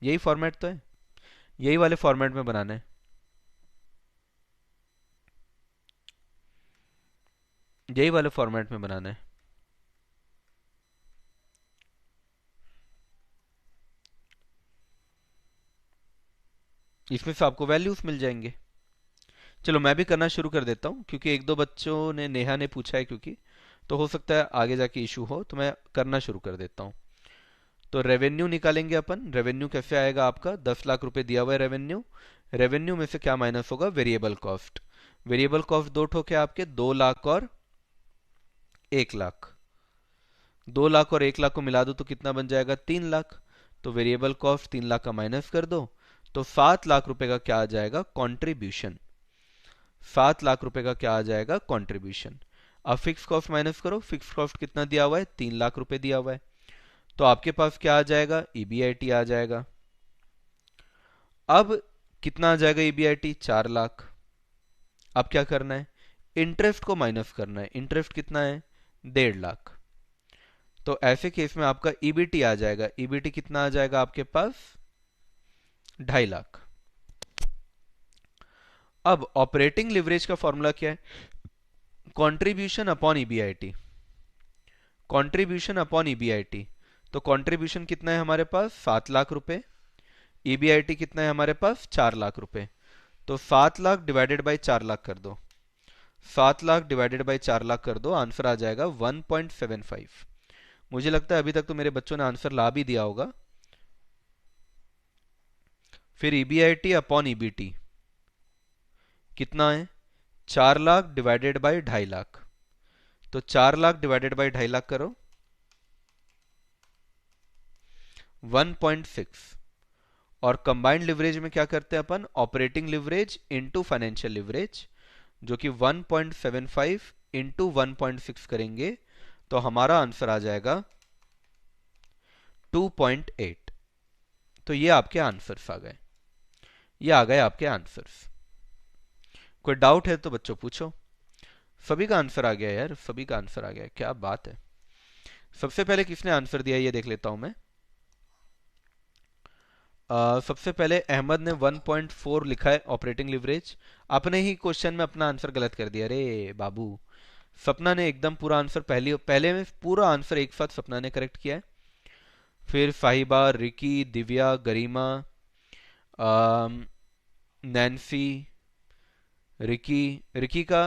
A: यही फॉर्मेट तो है, यही वाले फॉर्मेट में बनाना है, यही वाले फॉर्मेट में बनाना है। इसमें से आपको वैल्यूज मिल जाएंगे। चलो मैं भी करना शुरू कर देता हूँ, क्योंकि एक दो बच्चों ने, नेहा ने पूछा है, क्योंकि तो हो सकता है आगे जाके इशू हो, तो मैं करना शुरू कर देता हूँ। तो रेवेन्यू निकालेंगे अपन। रेवेन्यू कैसे आएगा आपका, 10 लाख रुपए दिया हुआ है रेवेन्यू। रेवेन्यू में से क्या माइनस होगा, वेरिएबल कॉस्ट। वेरिएबल कॉस्ट दो ठोके आपके, 2 लाख और 1 लाख। 2 लाख और 1 लाख को मिला दो तो कितना बन जाएगा, 3 लाख। तो वेरिएबल कॉस्ट 3 लाख का माइनस कर दो, तो 7 लाख रुपए का क्या आ जाएगा, कॉन्ट्रीब्यूशन। 7 लाख रुपए का क्या आ जाएगा, कॉन्ट्रीब्यूशन। अब फिक्स कॉस्ट माइनस करो, फिक्स कॉस्ट कितना दिया हुआ है, 3 लाख रुपए दिया हुआ है, तो आपके पास क्या आ जाएगा, ईबीआईटी आ जाएगा। अब कितना आ जाएगा ईबीआईटी, 4 लाख। अब क्या करना है, इंटरेस्ट को माइनस करना है। इंटरेस्ट कितना है, 1.5 लाख। तो ऐसे केस में आपका ईबीटी आ जाएगा, ईबीटी कितना आ जाएगा आपके पास, 2.5 लाख। अब ऑपरेटिंग लिवरेज का फॉर्मूला क्या है, contribution upon EBIT. Contribution upon EBIT, तो कंट्रीब्यूशन कितना है हमारे पास, 7 लाख रुपए। ईबीआईटी कितना है हमारे पास, 4 लाख रुपए। तो 7 लाख डिवाइडेड बाई 4 लाख कर दो, 7 लाख डिवाइडेड बाई 4 लाख कर दो, आंसर आ जाएगा 1.75। मुझे लगता है अभी तक तो मेरे बच्चों ने आंसर ला भी दिया होगा। फिर ईबीआईटी अपॉन ईबीटी कितना है, 4 लाख डिवाइडेड बाई 2.5 लाख। तो 4 लाख डिवाइडेड बाई 2.5 लाख करो, 1.6। और कंबाइंड लिवरेज में क्या करते हैं अपन, operating leverage into financial leverage, जो कि 1.75 इंटू 1.6 करेंगे, तो हमारा आंसर आ जाएगा 2.8। तो ये आपके आंसर्स आ गए, ये आ गए आपके आंसर्स। कोई डाउट है तो बच्चों पूछो। सभी का आंसर आ गया यार, सभी का आंसर आ गया, क्या बात है। सबसे पहले किसने आंसर दिया ये देख लेता हूं मैं। सबसे पहले अहमद ने 1.4 लिखा है ऑपरेटिंग लिवरेज। आपने ही क्वेश्चन में अपना आंसर गलत कर दिया, अरे बाबू। सपना ने एकदम पूरा आंसर पहले में पूरा आंसर एक साथ सपना ने करेक्ट किया है। फिर साहिबा, रिकी, दिव्या, गरिमा, नैन्सी, रिकी। रिकी का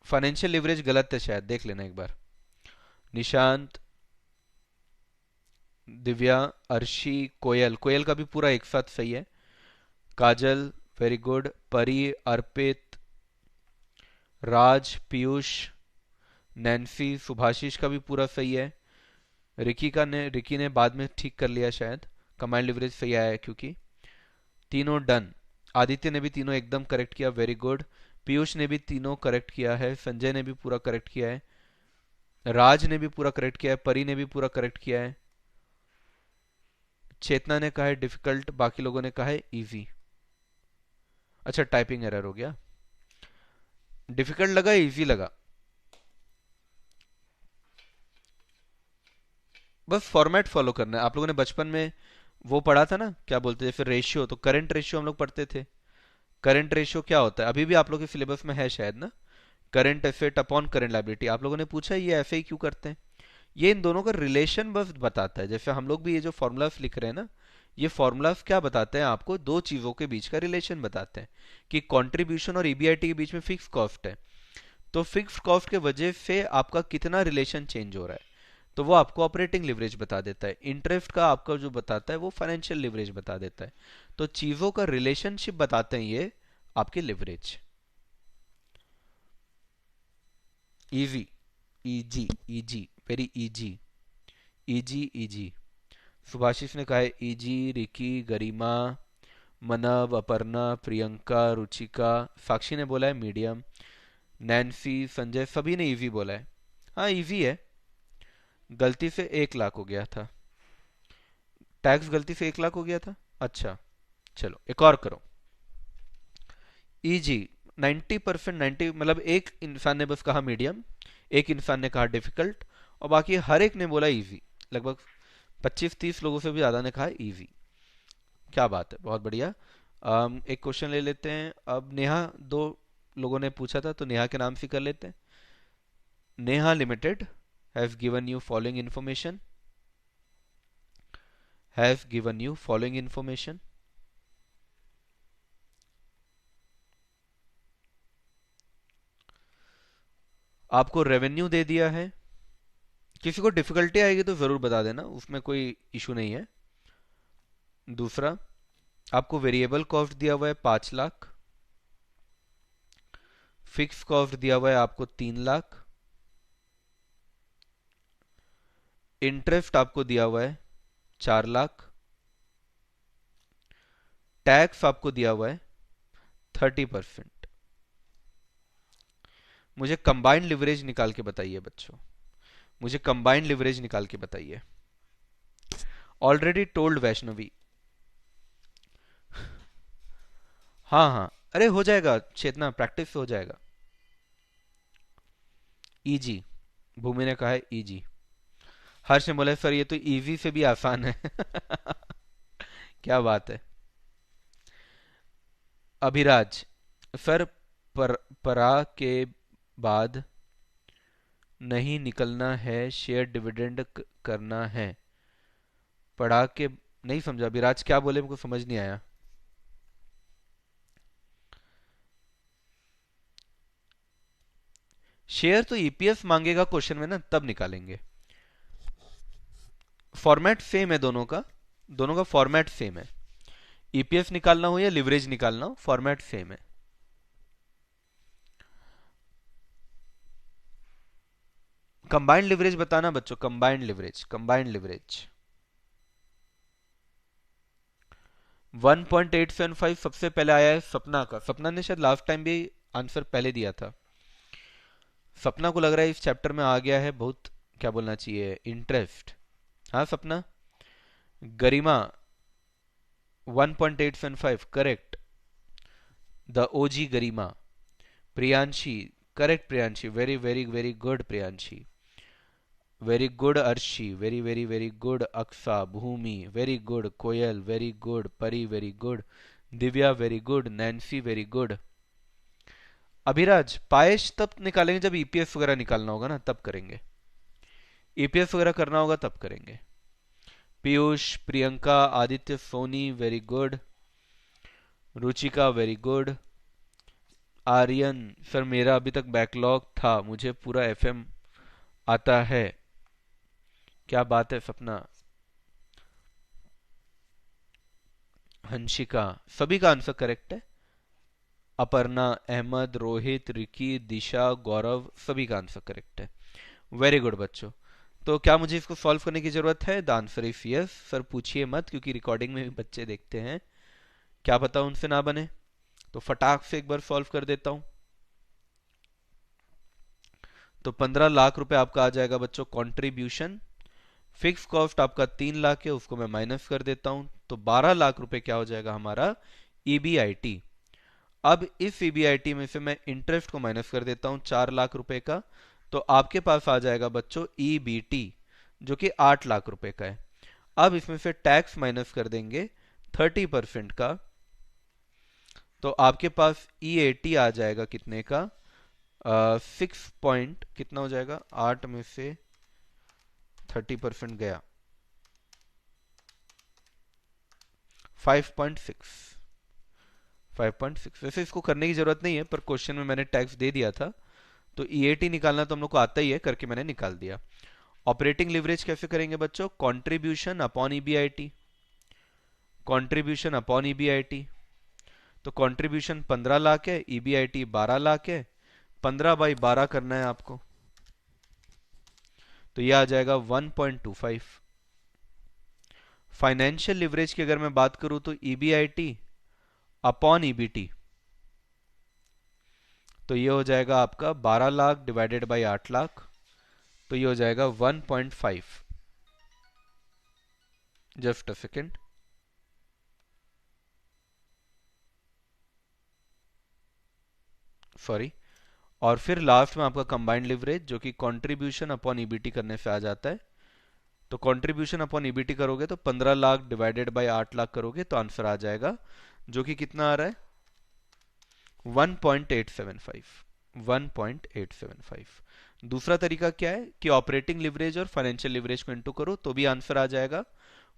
A: फाइनेंशियल लिवरेज गलत है शायद, देख लेना एक बार। निशांत, दिव्या, अर्शी, कोयल, कोयल का भी पूरा एक साथ सही है। काजल, वेरी गुड। परी, अर्पित, राज, पीयूष, नैन्सी, सुभाषिश का भी पूरा सही है। रिकी ने बाद में ठीक कर लिया शायद, कमांड लिवरेज सही आया है क्योंकि। तीनों डन। आदित्य ने भी तीनों एकदम करेक्ट किया, वेरी गुड। पीयूष ने भी तीनों करेक्ट किया है। संजय ने भी पूरा करेक्ट किया है। राज ने भी पूरा करेक्ट किया है। परी ने भी पूरा करेक्ट किया है। चेतना ने कहा है डिफिकल्ट, बाकी लोगों ने कहा है इजी। अच्छा, टाइपिंग एरर हो गया। डिफिकल्ट लगा, इजी लगा? बस फॉर्मेट फॉलो करना है। आप लोगों ने बचपन में वो पढ़ा था ना, क्या बोलते थे फिर, रेशियो। तो करंट रेशियो हम लोग पढ़ते थे। करंट रेशियो क्या होता है, अभी भी आप लोग के सिलेबस में है शायद ना, current asset upon current liability. आप लोगों ने पूछा ये ऐसे ही क्यों करते हैं, ये इन दोनों का रिलेशन बस बताता है। जैसे हम लोग भी ये जो फॉर्मूलास लिख रहे हैं ना, ये फॉर्मूलास क्या बताते हैं आपको, दो चीजों के बीच का रिलेशन बताते हैं कि कंट्रीब्यूशन और ईबीआईटी के बीच में फिक्स कॉस्ट है, तो फिक्स कॉस्ट के वजह से आपका कितना रिलेशन चेंज हो रहा है, तो वो आपको ऑपरेटिंग लिवरेज बता देता है। इंटरेस्ट का आपका जो बताता है वो फाइनेंशियल लिवरेज बता देता है। तो चीजों का रिलेशनशिप बताते हैं ये आपके leverage. Easy, easy, easy, very easy, easy, easy. Subhashis ने कहा है इजी। रिकी, गरिमा, मनव, अपर्णा, प्रियंका, रुचिका, साक्षी ने बोला है मीडियम, नैन्सी, संजय, सभी ने इजी बोला है। हाँ इजी है। गलती से 1 लाख हो गया था, टैक्स गलती से 1 लाख हो गया था। अच्छा चलो एक और करो। इजी 90%, 90 मतलब एक इंसान ने बस कहा मीडियम, एक इंसान ने कहा डिफिकल्ट, और बाकी हर एक ने बोला इजी। लगभग 25-30 लोगों से भी ज्यादा ने कहा इजी। क्या बात है, बहुत बढ़िया। एक क्वेश्चन ले लेते हैं अब। नेहा, दो लोगों ने पूछा था तो नेहा के नाम से कर लेते हैं। Neha limited have given you following information, have given you following information. आपको रेवेन्यू दे दिया है। किसी को डिफिकल्टी आएगी तो जरूर बता देना, उसमें कोई इशू नहीं है। दूसरा, आपको वेरिएबल कॉस्ट दिया हुआ है 5 लाख, फिक्स कॉस्ट दिया हुआ है आपको 3 लाख, इंटरेस्ट आपको दिया हुआ है 4 लाख, टैक्स आपको दिया हुआ है 30%। मुझे कंबाइंड लिवरेज निकाल के बताइए बच्चों, मुझे कंबाइंड लिवरेज निकाल के बताइए। Already told Vaishnavi. हाँ हाँ, अरे हो जाएगा चेतना, प्रैक्टिस से हो जाएगा। इजी, भूमि ने कहा है इजी। हर्ष ने बोला सर ये तो इजी से भी आसान है। क्या बात है। अभिराज, सर पर, परा के बाद नहीं निकलना है, शेयर डिविडेंड करना है। पढ़ा के नहीं समझा अभिराज, क्या बोले मुझको समझ नहीं आया। शेयर तो ईपीएस मांगेगा क्वेश्चन में ना, तब निकालेंगे। फॉर्मेट सेम है दोनों का, दोनों का फॉर्मेट सेम है। ईपीएस निकालना हो या लिवरेज निकालना हो, फॉर्मेट सेम है। कंबाइंड लिवरेज बताना बच्चों, कंबाइंड लिवरेज, कंबाइंड लिवरेज 1.875 सबसे पहले आया है सपना का। सपना ने शायद लास्ट टाइम भी आंसर पहले दिया था। सपना को लग रहा है इस चैप्टर में आ गया है बहुत, क्या बोलना चाहिए, इंटरेस्ट। हाँ Sapna. Garima 1.875 correct, the OG Garima. Priyanshi correct, Priyanshi very very very good Priyanshi. Very good Arshi, very very very good Aksa. Bhumi very good, Koyal very good, Pari very good, Divya very good, Nancy very good. Abhiraj पायेश तब निकालेंगे जब ईपीएस वगैरह निकालना होगा ना, तब करेंगे। ईपीएस वगैरह करना होगा तब करेंगे। Piyush, Priyanka, Aditya, Soni very good, Ruchika very good. Aryan sir मेरा अभी तक बैकलॉग था, मुझे पूरा एफएम आता है। क्या बात है सपना। हंशिका, सभी का आंसर करेक्ट है। अपर्णा, अहमद, रोहित, रिकी, दिशा, गौरव, सभी का आंसर करेक्ट है। वेरी गुड बच्चों। तो क्या मुझे इसको सॉल्व करने की जरूरत है? The answer is yes. Sir पूछिए मत, क्योंकि रिकॉर्डिंग में भी बच्चे देखते हैं, क्या पता उनसे ना बने। तो फटाक से एक बार सॉल्व कर देता हूं। तो 15 लाख रुपए आपका आ जाएगा बच्चों कंट्रीब्यूशन। फिक्स कॉस्ट आपका 3 लाख है, उसको मैं माइनस कर देता हूं, तो 12 लाख रुपए क्या हो जाएगा हमारा ईबीआईटी। अब इस ईबीआईटी में से मैं इंटरेस्ट को माइनस कर देता हूं 4 लाख रुपए का, तो आपके पास आ जाएगा बच्चों ईबीटी, जो कि 8 लाख रुपए का है। अब इसमें से टैक्स माइनस कर देंगे 30% का, तो आपके पास ईएटी आ जाएगा कितने का, 6 पॉइंट कितना हो जाएगा, 8 में से 30% गया 5.6। 5.6 वैसे इसको करने की जरूरत नहीं है, पर क्वेश्चन में मैंने टैक्स दे दिया था, तो ईएटी निकालना तो हम लोग को आता ही है, करके मैंने निकाल दिया। ऑपरेटिंग लिवरेज कैसे करेंगे बच्चों? Contribution upon EBIT, contribution upon EBIT. तो कंट्रीब्यूशन 15 लाख है, ईबीआईटी 12 लाख है, 15/12 करना है आपको, तो यह आ जाएगा 1.25। फाइनेंशियल लिवरेज की अगर मैं बात करूं तो ईबीआईटी अपॉन ईबीटी, तो ये हो जाएगा आपका 12 लाख डिवाइडेड बाई 8 लाख, तो ये हो जाएगा 1.5। Just a second, sorry. और फिर लास्ट में आपका कंबाइंड लिवरेज, जो कि कंट्रीब्यूशन अपॉन ईबीटी करने से आ जाता है। तो कंट्रीब्यूशन अपॉन ईबीटी करोगे तो 15 लाख डिवाइडेड बाय 8 लाख करोगे तो आंसर आ जाएगा, जो कि कितना आ रहा है 1.875। 1.875। दूसरा तरीका क्या है कि ऑपरेटिंग लिवरेज और फाइनेंशियल लिवरेज को इंटू करो तो भी आंसर आ जाएगा।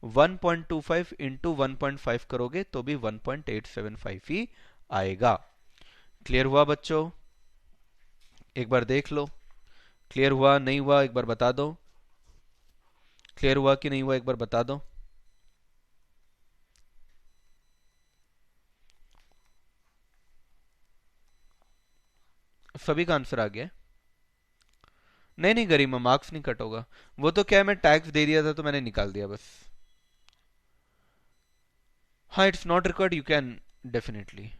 A: 1.25 इंटू 1.5 करोगे तो भी 1.875 ही आएगा। क्लियर हुआ बच्चों? एक बार देख लो, क्लियर हुआ नहीं हुआ एक बार बता दो, क्लियर हुआ कि नहीं हुआ एक बार बता दो। सभी का आंसर आ गया? नहीं नहीं गरिमा, मार्क्स नहीं कट होगा, वो तो क्या है मैं टैक्स दे दिया था तो मैंने निकाल दिया बस। हाँ, it's not required, you can definitely,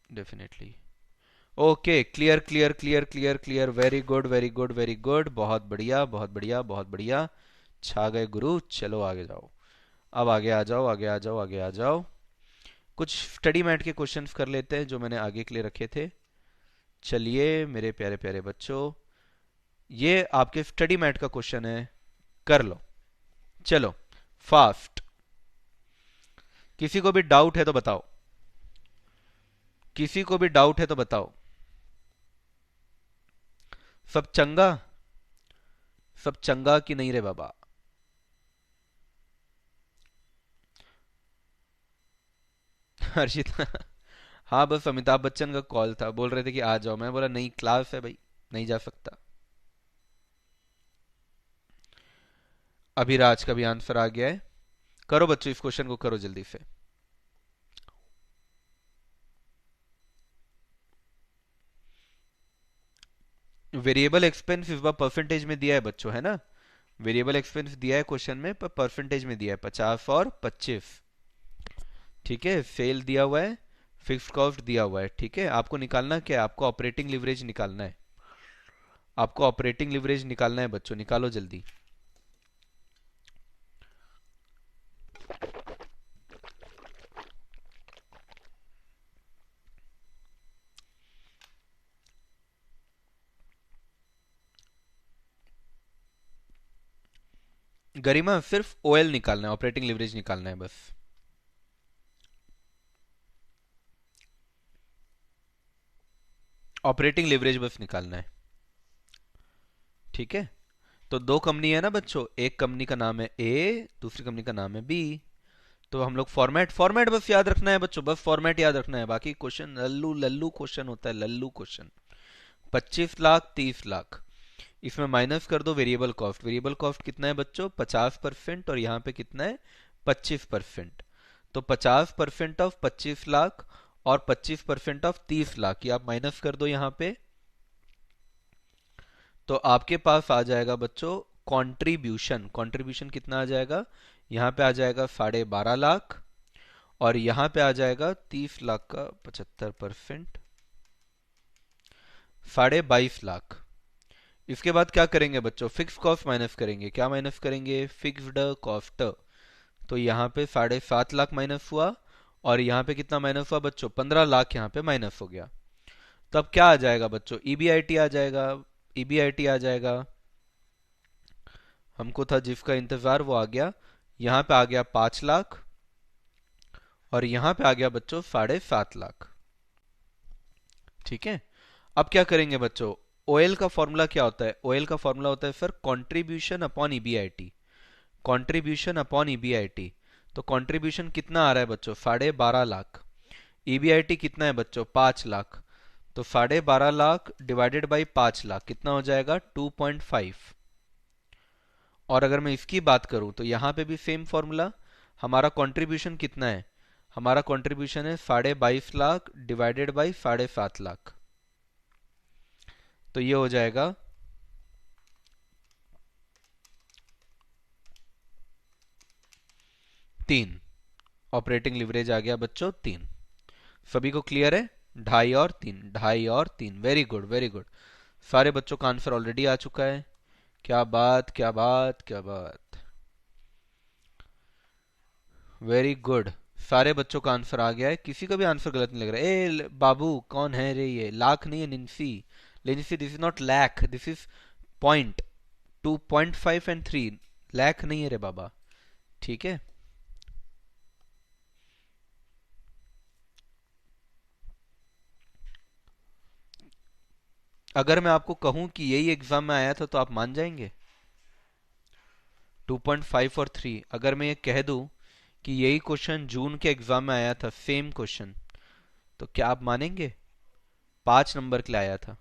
A: definitely. Okay, clear clear clear clear clear, very good very good very good, बहुत बढ़िया बहुत बढ़िया बहुत बढ़िया, छा गए गुरु। चलो आगे जाओ, अब आगे आ जाओ, आगे आ जाओ, आगे आ जाओ। कुछ स्टडी मैट के क्वेश्चंस कर लेते हैं जो मैंने आगे के लिए रखे थे। चलिए मेरे प्यारे प्यारे बच्चों, ये आपके स्टडी मैट का क्वेश्चन है, कर लो। चलो, फास्ट। किसी को भी डाउट है तो बताओ, किसी को भी डाउट है तो बताओ। सब चंगा, सब चंगा कि नहीं रे बाबा? हर्षित हाँ, बस अमिताभ बच्चन का कॉल था, बोल रहे थे कि आ जाओ, मैं बोला नहीं, क्लास है भाई, नहीं जा सकता। अभिराज का भी आंसर आ गया है। करो बच्चों, इस क्वेश्चन को करो जल्दी से। वेरिएबल एक्सपेंस इस बार परसेंटेज में दिया है बच्चों, है ना? वेरिएबल एक्सपेंस दिया है क्वेश्चन में, पर परसेंटेज में दिया है 50 और 25। ठीक है, सेल दिया हुआ है, फिक्स्ड कॉस्ट दिया हुआ है। ठीक है, आपको निकालना क्या है? आपको ऑपरेटिंग लिवरेज निकालना है। आपको ऑपरेटिंग लिवरेज निकालना है बच्चों, निकालो जल्दी। गरिमा, सिर्फ ओएल निकालना है, ऑपरेटिंग लिवरेज निकालना है बस। ऑपरेटिंग लिवरेज बस निकालना है। ठीक है, तो दो कंपनी है ना बच्चों, एक कंपनी का नाम है ए, दूसरी कंपनी का नाम है बी। तो हम लोग फॉर्मेट फॉर्मेट बस याद रखना है बच्चों, बस फॉर्मेट याद रखना है, बाकी क्वेश्चन लल्लू लल्लू क्वेश्चन होता है, लल्लू क्वेश्चन। 25 लाख, 30 लाख, इसमें माइनस कर दो वेरिएबल कॉस्ट। वेरिएबल कॉस्ट कितना है बच्चों? 50%, और यहाँ पे कितना है? 25%। तो 50% ऑफ 25 लाख और 25% ऑफ 30 लाख, ये आप माइनस कर दो यहाँ पे। तो आपके पास आ जाएगा बच्चों कंट्रीब्यूशन। कंट्रीब्यूशन कितना आ जाएगा? यहाँ पे आ जाएगा 12.5 लाख, और यहाँ पे आ जाएगा 30 लाख का 75%, 22.5 लाख। इसके बाद क्या करेंगे बच्चों? फिक्स कॉस्ट माइनस करेंगे। क्या माइनस करेंगे? Fixed cost. तो यहाँ पे 7.5 लाख माइनस हुआ, और यहाँ पे कितना माइनस हुआ बच्चों? 15 लाख यहाँ पे माइनस हो गया। तब क्या आ जाएगा बच्चों? ईबीआईटी आ जाएगा। ईबीआईटी आ जाएगा, हमको था जिसका इंतजार वो आ गया। यहाँ पे आ गया 5 लाख, और यहाँ पे आ गया बच्चों 7.5 लाख। ठीक है, अब क्या करेंगे बच्चों? ओएल का फॉर्मूला क्या होता है? ओएल का फॉर्मूला होता है sir contribution upon EBIT. Contribution upon EBIT. तो कंट्रीब्यूशन कितना आ रहा है बच्चों? 12.5 लाख। ईबीआईटी कितना है बच्चों? 5 लाख। तो 12.5 लाख डिवाइडेड बाई 5 लाख कितना हो जाएगा? 2.5। और अगर मैं इसकी बात करूं तो यहां पे भी सेम फॉर्मूला। हमारा कंट्रीब्यूशन कितना है? हमारा कंट्रीब्यूशन है 22.5 लाख डिवाइडेड बाई 7.5 लाख। तो ये हो जाएगा 3। ऑपरेटिंग लिवरेज आ गया बच्चों 3। सभी को क्लियर है? 2.5 और 3, 2.5 और 3, वेरी गुड वेरी गुड। सारे बच्चों का आंसर ऑलरेडी आ चुका है। क्या बात क्या बात क्या बात, वेरी गुड। सारे बच्चों का आंसर आ गया है, किसी का भी आंसर गलत नहीं लग रहा है। बाबू कौन है रे ये? लाख नहीं है, निंसी। लिंसी, this is not lakh, this is point. 2.5 and 3, lakh नहीं है रे बाबा। ठीक है, अगर मैं आपको कहूं कि यही एग्जाम में आया था तो आप मान जाएंगे? 2.5 और 3, अगर मैं ये कह दूं कि यही क्वेश्चन जून के एग्जाम में आया था, सेम क्वेश्चन, तो क्या आप मानेंगे? 5 नंबर के लिए आया था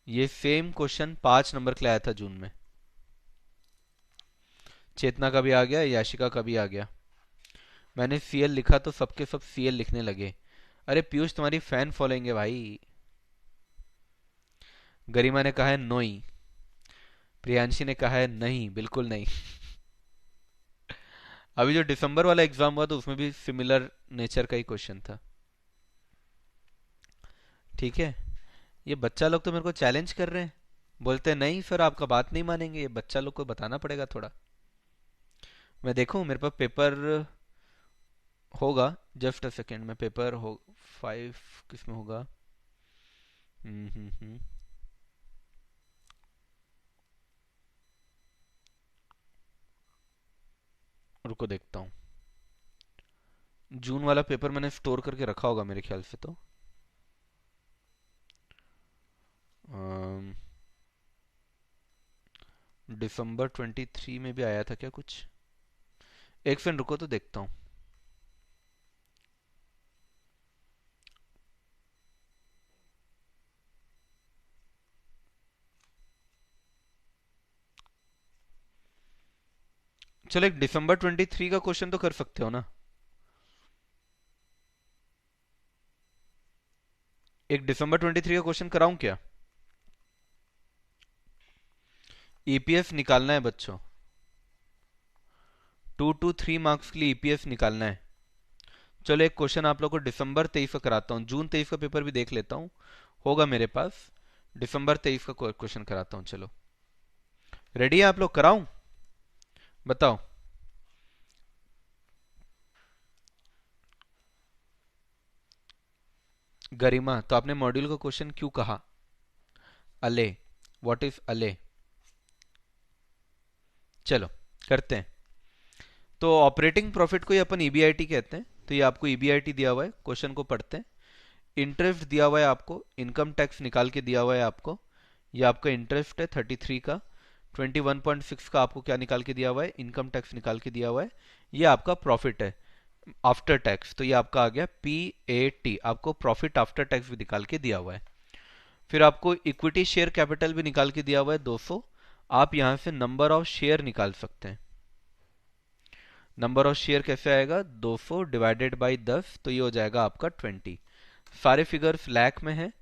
A: ये सेम क्वेश्चन, 5 नंबर के लिए आया था जून में। चेतना का भी आ गया, याशिका का भी आ गया। मैंने सीएल लिखा तो सबके सब सीएल लिखने लगे। अरे पीयूष, तुम्हारी फैन फॉलोइंग है भाई। गरिमा ने कहा है नोई, प्रियांशी ने कहा है नहीं, बिल्कुल नहीं। अभी जो दिसंबर वाला एग्जाम हुआ तो उसमें भी सिमिलर नेचर का ही क्वेश्चन था। ठीक है। ये बच्चा लोग तो मेरे को चैलेंज कर रहे हैं, बोलते हैं नहीं सर आपका बात नहीं मानेंगे, ये बच्चा लोग को बताना पड़ेगा थोड़ा। मैं देखूं मेरे पास पेपर होगा, जस्ट अ सेकेंड में पेपर हो। 5 किस में होगा? हम्म हम्म हम्म रुको देखता हूँ। जून वाला पेपर मैंने स्टोर करके रखा होगा मेरे ख्याल से तो। दिसंबर 23 में भी आया था क्या कुछ? एक सेकंड रुको तो देखता हूँ। चलो एक दिसंबर 23 का क्वेश्चन तो कर सकते हो ना? एक दिसंबर 23 का क्वेश्चन कराऊं क्या? ईपीएस निकालना है बच्चों, 2 to 3 मार्क्स के लिए ईपीएस निकालना है। चलो एक क्वेश्चन आप लोग को दिसंबर 23 का कराता हूँ, जून 23 का पेपर भी देख लेता हूँ, होगा मेरे पास। दिसंबर 23 का क्वेश्चन कराता हूँ, चलो। रेडी है आप लोग, कराऊं? बताओ। गरिमा, तो आपने मॉड्यूल का क्वेश्चन क्यों कहा? अले, व्हाट इज अले? चलो करते हैं। तो ऑपरेटिंग प्रॉफिट को ही अपन ईबीआईटी कहते हैं। तो ये आपको ईबीआईटी दिया हुआ है, क्वेश्चन को पढ़ते हैं। इंटरेस्ट दिया हुआ है आपको, इनकम टैक्स निकाल के दिया हुआ है आपको। ये आपका इंटरेस्ट है 33 का। 21.6 का आपको क्या निकाल के दिया हुआ है? इनकम टैक्स निकाल के दिया हुआ है। ये आपका प्रॉफिट है आफ्टर टैक्स, तो ये आपका आ गया पी ए टी, आपको प्रॉफिट आफ्टर टैक्स भी निकाल के दिया हुआ है। फिर आपको इक्विटी शेयर कैपिटल भी निकाल के दिया हुआ है 200। आप यहां से नंबर ऑफ शेयर निकाल सकते हैं। नंबर ऑफ शेयर कैसे आएगा? 200 डिवाइडेड बाई 10, तो ये हो जाएगा आपका 20। सारे फिगर्स लैख में है।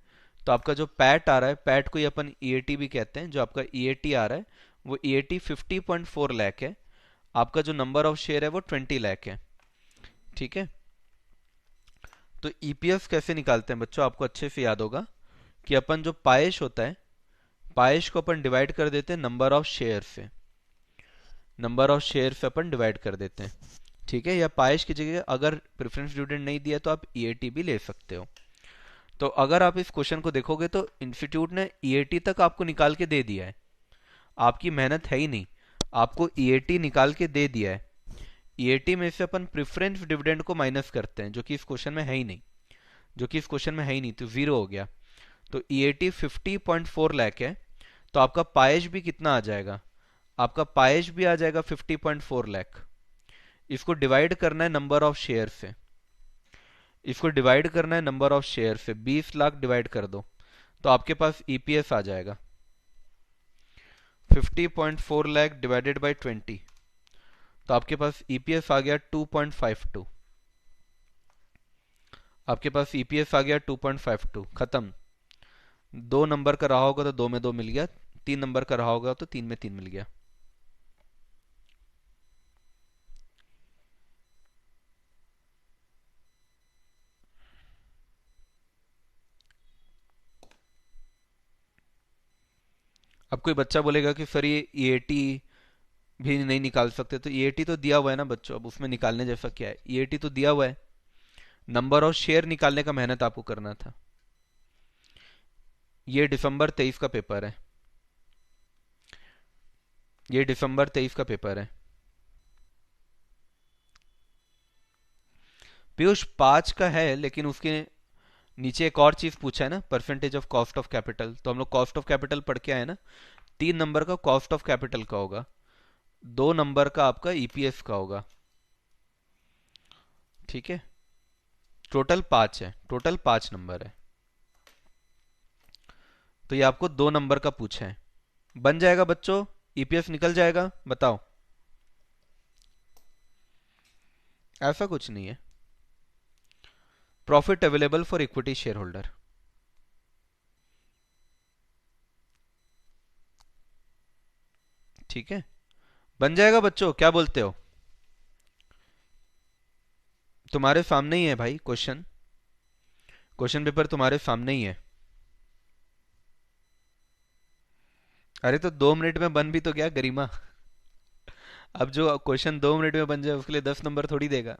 A: तो आपका जो पैट आ रहा है, पैट को ही अपन ईएटी भी कहते हैं, जो आपका ईएटी आ रहा है वो ईएटी 50.4 लाख है। आपका जो नंबर ऑफ शेयर है वो 20 लाख है। ठीक है। तो ईपीएस कैसे निकालते हैं बच्चों, आपको अच्छे से याद होगा कि अपन जो पाएश होता है, पाएश को अपन डिवाइड कर देते हैं नंबर ऑफ शेयर से। नंबर ऑफ शेयर से अपन डिवाइड कर देते हैं। ठीक है। या पाएश की जगह अगर प्रेफरेंस डिविडेंड नहीं दिया तो आप ईएटी भी ले सकते हो। तो अगर आप इस क्वेश्चन को देखोगे तो इंस्टीट्यूट ने ईएटी तक आपको निकाल के दे दिया है, आपकी मेहनत है ही नहीं, आपको ईएटी निकाल के दे दिया है। ईएटी में से अपन प्रेफरेंस डिविडेंड को माइनस करते हैं, जो कि इस क्वेश्चन में है ही नहीं, जो कि इस क्वेश्चन में है ही नहीं, तो जीरो हो गया। तो ईएटी 50.4 लाख है। तो आपका पाएश भी कितना आ जाएगा? आपका पाएश भी आ जाएगा 50.4 लाख। इसको डिवाइड करना है नंबर ऑफ शेयर से। इसको डिवाइड करना है नंबर ऑफ शेयर से, 20 लाख डिवाइड कर दो, तो आपके पास ईपीएस आ जाएगा 50.4 लाख डिवाइडेड बाई 20। तो आपके पास ईपीएस आ गया 2.52। आपके पास ईपीएस आ गया 2.52, खत्म। दो नंबर का रहा होगा तो दो में दो मिल गया, तीन नंबर का रहा होगा तो तीन में तीन मिल गया। अब कोई बच्चा बोलेगा कि सर ये ईएटी भी नहीं निकाल सकते, तो ईएटी तो दिया हुआ है ना बच्चों, अब उसमें निकालने जैसा क्या है? ईएटी तो दिया हुआ है, नंबर ऑफ शेयर निकालने का मेहनत आपको करना था। ये दिसंबर 23 का पेपर है, ये दिसंबर 23 का पेपर है। पीयूष 5 का है, लेकिन उसके नीचे एक और चीज पूछा है ना, percentage of cost of capital, तो हम लोग कॉस्ट ऑफ कैपिटल पढ़ के आए ना। 3 नंबर का कॉस्ट ऑफ कैपिटल का होगा, 2 नंबर का आपका ईपीएस का होगा। ठीक है। टोटल 5 है, टोटल 5 नंबर है। तो ये आपको 2 नंबर का पूछा है, बन जाएगा बच्चों? ईपीएस निकल जाएगा? बताओ। ऐसा कुछ नहीं है। Profit available for equity share holder. ठीक है, बन जाएगा बच्चों, क्या बोलते हो? तुम्हारे सामने ही है भाई क्वेश्चन। क्वेश्चन पेपर तुम्हारे सामने ही है। अरे तो 2 मिनट में बन भी तो गया गरिमा। अब जो क्वेश्चन 2 मिनट में बन जाए उसके लिए 10 नंबर थोड़ी देगा।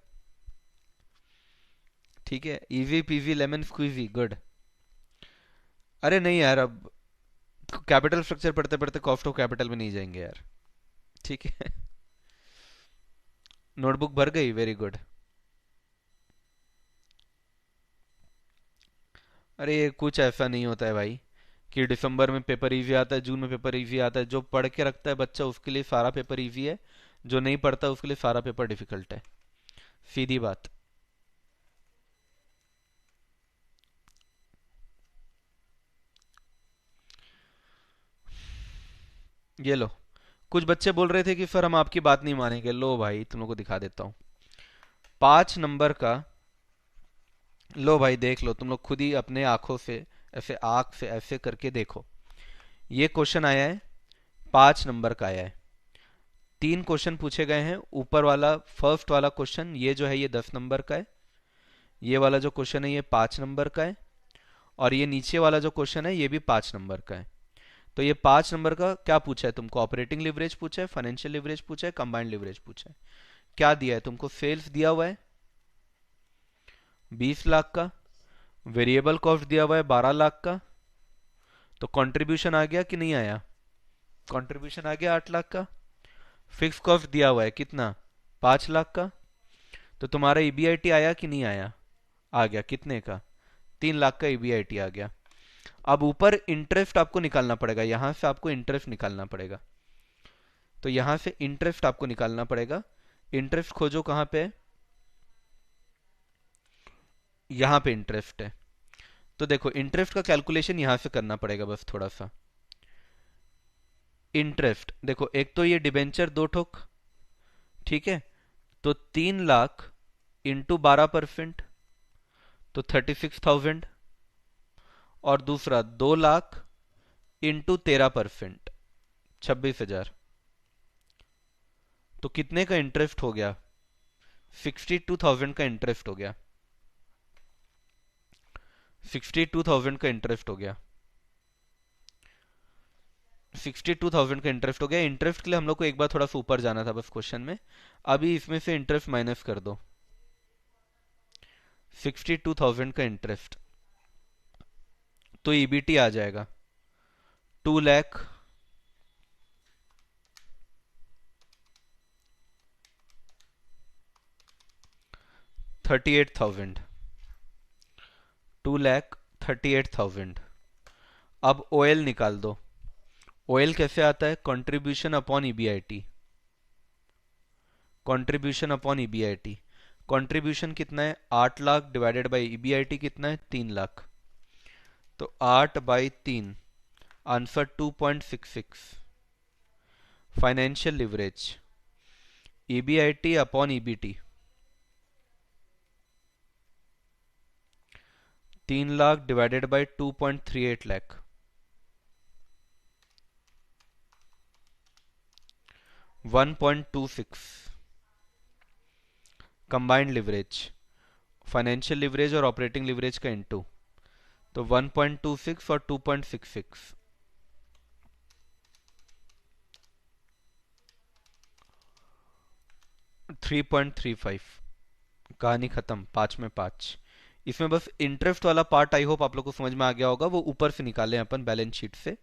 A: ठीक है, easy peasy lemon squeezy good. अरे नहीं यार, अब कैपिटल स्ट्रक्चर पढ़ते पढ़ते कॉस्ट ऑफ कैपिटल में नहीं जाएंगे यार। ठीक है। नोटबुक भर गई, वेरी गुड। अरे ये कुछ ऐसा नहीं होता है भाई कि दिसंबर में पेपर इजी आता है, जून में पेपर इजी आता है। जो पढ़ के रखता है बच्चा उसके लिए सारा पेपर इजी है, जो नहीं पढ़ता उसके लिए सारा पेपर डिफिकल्ट है। सीधी बात। ये लो, कुछ बच्चे बोल रहे थे कि सर हम आपकी बात नहीं मानेंगे। लो भाई तुम लोग को दिखा देता हूँ 5 नंबर का। लो भाई देख लो, तुम लोग खुद ही अपने आंखों से ऐसे आंख से ऐसे करके देखो। ये क्वेश्चन आया है, 5 नंबर का आया है। 3 क्वेश्चन पूछे गए हैं। ऊपर वाला फर्स्ट वाला क्वेश्चन ये जो है ये 10 नंबर का है। ये वाला जो क्वेश्चन है ये 5 नंबर का है। और ये नीचे वाला जो क्वेश्चन है ये भी 5 नंबर का है। तो ये 5 नंबर का क्या पूछा है तुमको? ऑपरेटिंग लिवरेज पूछा है, फाइनेंशियल लिवरेज पूछा है, कंबाइंड लिवरेज पूछा है। क्या दिया है तुमको? सेल्स दिया हुआ है 20 लाख का, वेरिएबल कॉस्ट दिया हुआ है 12 लाख का। तो कंट्रीब्यूशन आ गया कि नहीं आया? कंट्रीब्यूशन आ गया 8 लाख का। फिक्स कॉस्ट दिया हुआ है कितना? 5 लाख का। तो तुम्हारा ईबीआईटी आया कि नहीं आया? आ गया। कितने का? 3 लाख का ईबीआईटी आ गया। अब ऊपर इंटरेस्ट आपको निकालना पड़ेगा, यहां से आपको इंटरेस्ट निकालना पड़ेगा। तो यहां से इंटरेस्ट आपको निकालना पड़ेगा। इंटरेस्ट खोजो कहां पे है? यहां पे इंटरेस्ट है। तो देखो इंटरेस्ट का कैलकुलेशन यहां से करना पड़ेगा बस थोड़ा सा। इंटरेस्ट देखो, एक तो ये डिबेंचर 2 ठोक, ठीक है। तो 3 लाख इंटू 12% तो 36,000। और दूसरा 2 लाख इंटू 13% 26,000। तो कितने का इंटरेस्ट हो गया? 62,000 का इंटरेस्ट हो गया। 62,000 का इंटरेस्ट हो गया। 62,000 का इंटरेस्ट हो गया। इंटरेस्ट के लिए हम लोग को एक बार थोड़ा सा ऊपर जाना था बस क्वेश्चन में। अभी इसमें से इंटरेस्ट माइनस कर दो। 62,000 का इंटरेस्ट, तो ईबीटी आ जाएगा 2 लाख 38,000। 2,38,000। अब ओएल निकाल दो। ओएल कैसे आता है? Contribution upon EBIT. Contribution upon EBIT. Contribution कितना है? 8 लाख डिवाइडेड बाई ईबीआईटी कितना है? 3 लाख। तो 8/3, answer 2.66। Financial leverage EBIT upon EBT 3 lakh divided by 2.38 lakh. 1.26। Combined leverage, financial leverage और ऑपरेटिंग लिवरेज का इनटू, तो 1.26 और 2.66। 3.35। कहानी खत्म। 5 में 5। इसमें बस इंटरेस्ट वाला पार्ट आई होप आप लोग को समझ में आ गया होगा, वो ऊपर से निकाले अपन बैलेंस शीट से।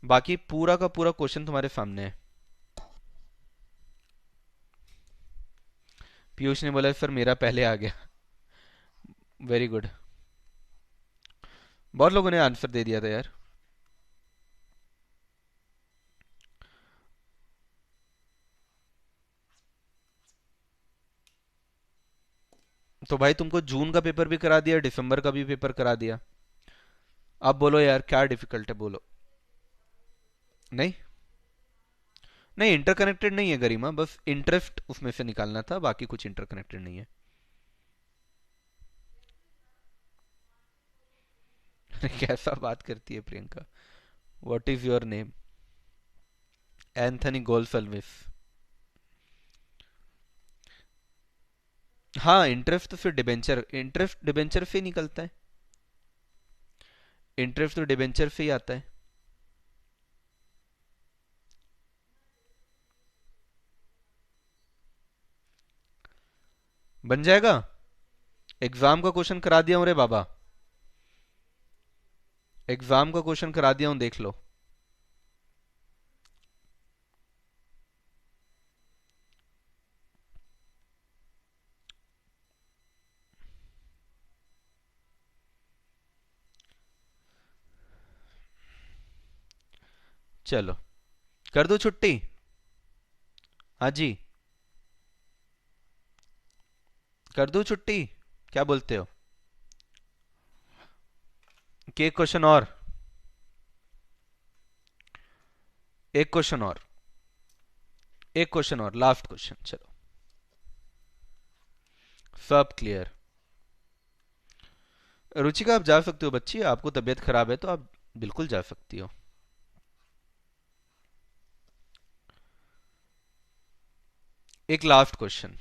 A: बाकी पूरा का पूरा क्वेश्चन तुम्हारे सामने है। पीयूष ने बोला सर मेरा पहले आ गया। Very good. बहुत लोगों ने आंसर दे दिया था यार। तो भाई तुमको जून का पेपर भी करा दिया, दिसंबर का भी पेपर करा दिया। अब बोलो यार क्या डिफिकल्ट है, बोलो। नहीं नहीं, इंटरकनेक्टेड नहीं है गरिमा, बस इंटरेस्ट उसमें से निकालना था, बाकी कुछ इंटरकनेक्टेड नहीं है। कैसा बात करती है Priyanka? What is your name? Anthony Gonsalves. हाँ, इंटरेस्ट तो फिर डिबेंचर, इंटरेस्ट डिबेंचर से ही निकलता है, इंटरेस्ट तो डिबेंचर से ही आता है। बन जाएगा। एग्जाम का क्वेश्चन करा दिया हूँ रे बाबा, एग्जाम का क्वेश्चन करा दिया हूँ, देख लो। चलो, कर दो छुट्टी। हाँ जी, कर दो छुट्टी, क्या बोलते हो? कि एक क्वेश्चन और, एक क्वेश्चन और, एक क्वेश्चन और, लास्ट क्वेश्चन, चलो। सब क्लियर। रुचिका आप जा सकते हो बच्ची, आपको तबीयत खराब है तो आप बिल्कुल जा सकती हो। एक लास्ट क्वेश्चन।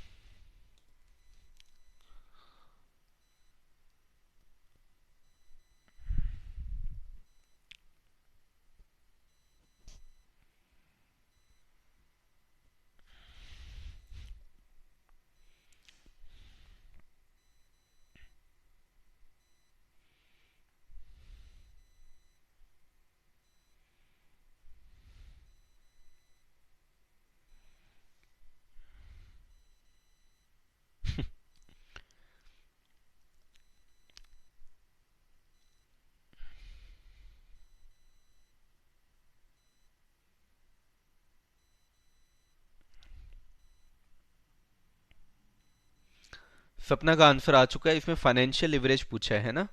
A: सपना का आंसर आ चुका है, इसमें फाइनेंशियल लिवरेज पूछा है ना,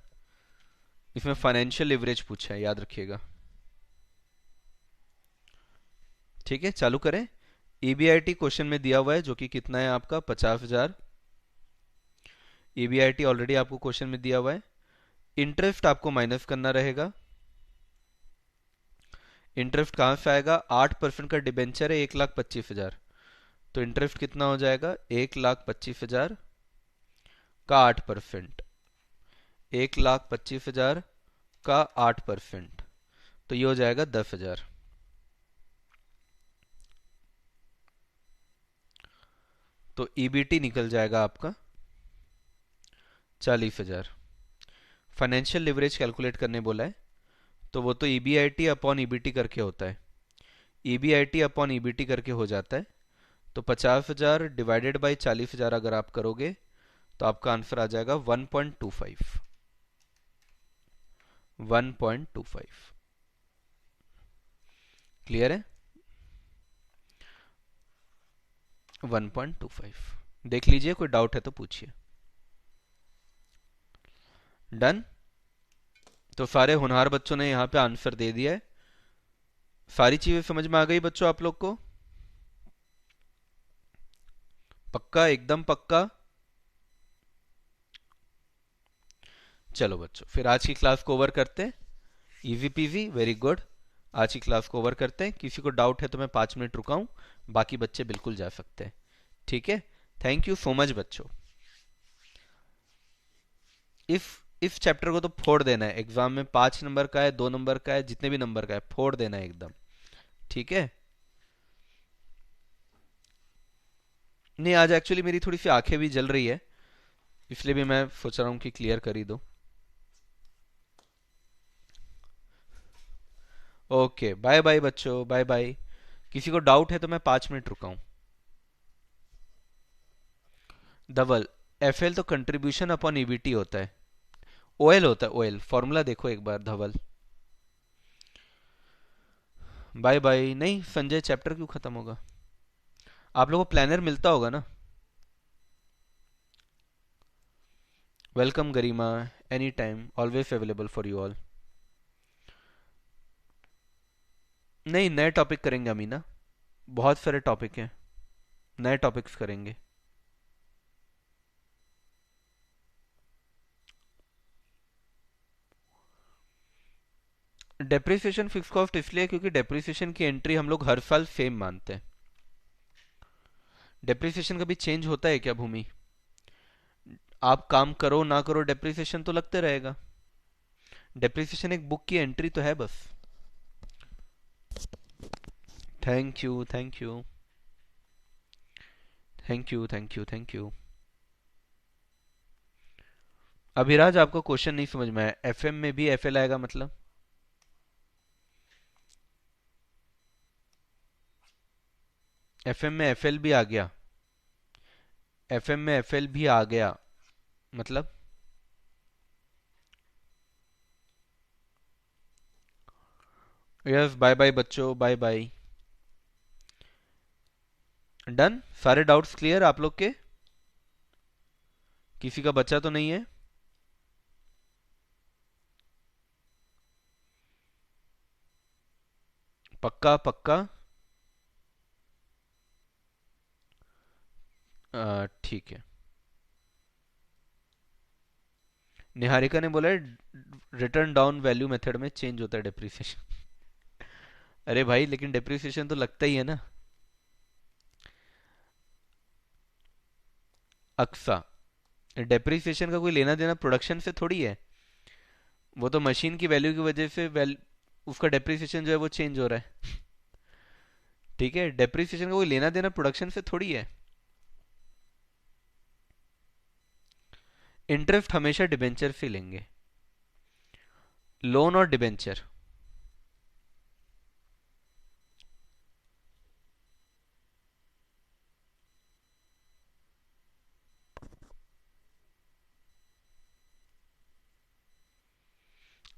A: इसमें फाइनेंशियल लिवरेज पूछा है, याद रखिएगा। ठीक है, चालू करें। ईबीआईटी क्वेश्चन में दिया हुआ है, जो कि कितना है आपका 50,000। ईबीआईटी ऑलरेडी आपको क्वेश्चन में दिया हुआ है। इंटरेस्ट आपको माइनस करना रहेगा। इंटरेस्ट कहाँ से आएगा? 8% का डिबेंचर है 1,25,000, तो इंटरेस्ट कितना हो जाएगा? 1,25,000 का 8%, 1,25,000 का 8%, तो ये हो जाएगा 10,000। तो ईबीटी निकल जाएगा आपका 40,000। फाइनेंशियल लिवरेज कैलकुलेट करने बोला है, तो वो तो ईबीआईटी अपॉन ईबीटी करके होता है, ईबीआईटी अपॉन ईबीटी करके हो जाता है। तो 50,000 डिवाइडेड बाई 40,000 अगर आप करोगे तो आपका आंसर आ जाएगा 1.25, 1.25। क्लियर है? 1.25 देख लीजिए, कोई डाउट है तो पूछिए। डन। तो सारे होनहार बच्चों ने यहाँ पे आंसर दे दिया है। सारी चीजें समझ में आ गई बच्चों आप लोग को? पक्का, एकदम पक्का? चलो बच्चों, फिर आज की क्लास को ओवर करते हैं। Easy PG, very good. आज की क्लास को ओवर करते हैं। किसी को डाउट है तो मैं 5 मिनट रुकाऊं, बाकी बच्चे बिल्कुल जा सकते हैं। ठीक है, थैंक यू सो मच बच्चों। इफ चैप्टर को तो फोड़ देना है, एग्जाम में 5 नंबर का है, 2 नंबर का है, जितने भी नंबर का है फोड़ देना है एकदम। ठीक है। नहीं, आज एक्चुअली मेरी थोड़ी सी आंखें भी जल रही है, इसलिए भी मैं सोच रहा हूँ कि क्लियर कर ही दो। ओके, बाय बाय बच्चों, बाय बाय। किसी को डाउट है तो मैं 5 मिनट रुका हूँ। धवल, एफएल तो कंट्रीब्यूशन अपॉन ईबीटी होता है, ओएल होता है, ओएल फॉर्मूला देखो एक बार धवल। Bye bye. नहीं संजय, चैप्टर क्यों खत्म होगा? आप लोगों को प्लानर मिलता होगा ना? Welcome Garima, any time, always available for you all. नहीं, नए टॉपिक करेंगे अमीना, बहुत सारे टॉपिक हैं, नए टॉपिक्स करेंगे। डेप्रिसिएशन फिक्स कॉस्ट इसलिए क्योंकि डेप्रिसिएशन की एंट्री हम लोग हर साल सेम मानते हैं। डेप्रिसिएशन कभी चेंज होता है क्या भूमि? आप काम करो ना करो डेप्रिसिएशन तो लगते रहेगा। डेप्रिसिएशन एक बुक की एंट्री तो है बस। Thank you thank you thank you thank you thank you. Abhiraj, आपको क्वेश्चन नहीं समझ में आया, एफएम में भी एफएल आएगा मतलब? एफएम में एफएल भी आ गया? एफएम में एफएल भी आ गया मतलब? यस, बाय बाय बच्चों, बाय बाय। डन, सारे डाउट्स क्लियर आप लोग के? किसी का बच्चा तो नहीं है? पक्का पक्का? ठीक है। निहारिका ने बोला रिटर्न डाउन वैल्यू मेथड में चेंज होता है डेप्रिसिएशन। अरे भाई, लेकिन डेप्रिसिएशन तो लगता ही है ना। अक्सा, डेप्रिसिएशन का कोई लेना देना प्रोडक्शन से थोड़ी है। वो तो मशीन की वैल्यू की वजह से उसका डेप्रिसिएशन जो है वो चेंज हो रहा है। ठीक है, डेप्रिसिएशन का कोई लेना देना प्रोडक्शन से थोड़ी है। इंटरेस्ट हमेशा डिबेंचर से लेंगे, लोन और डिबेंचर।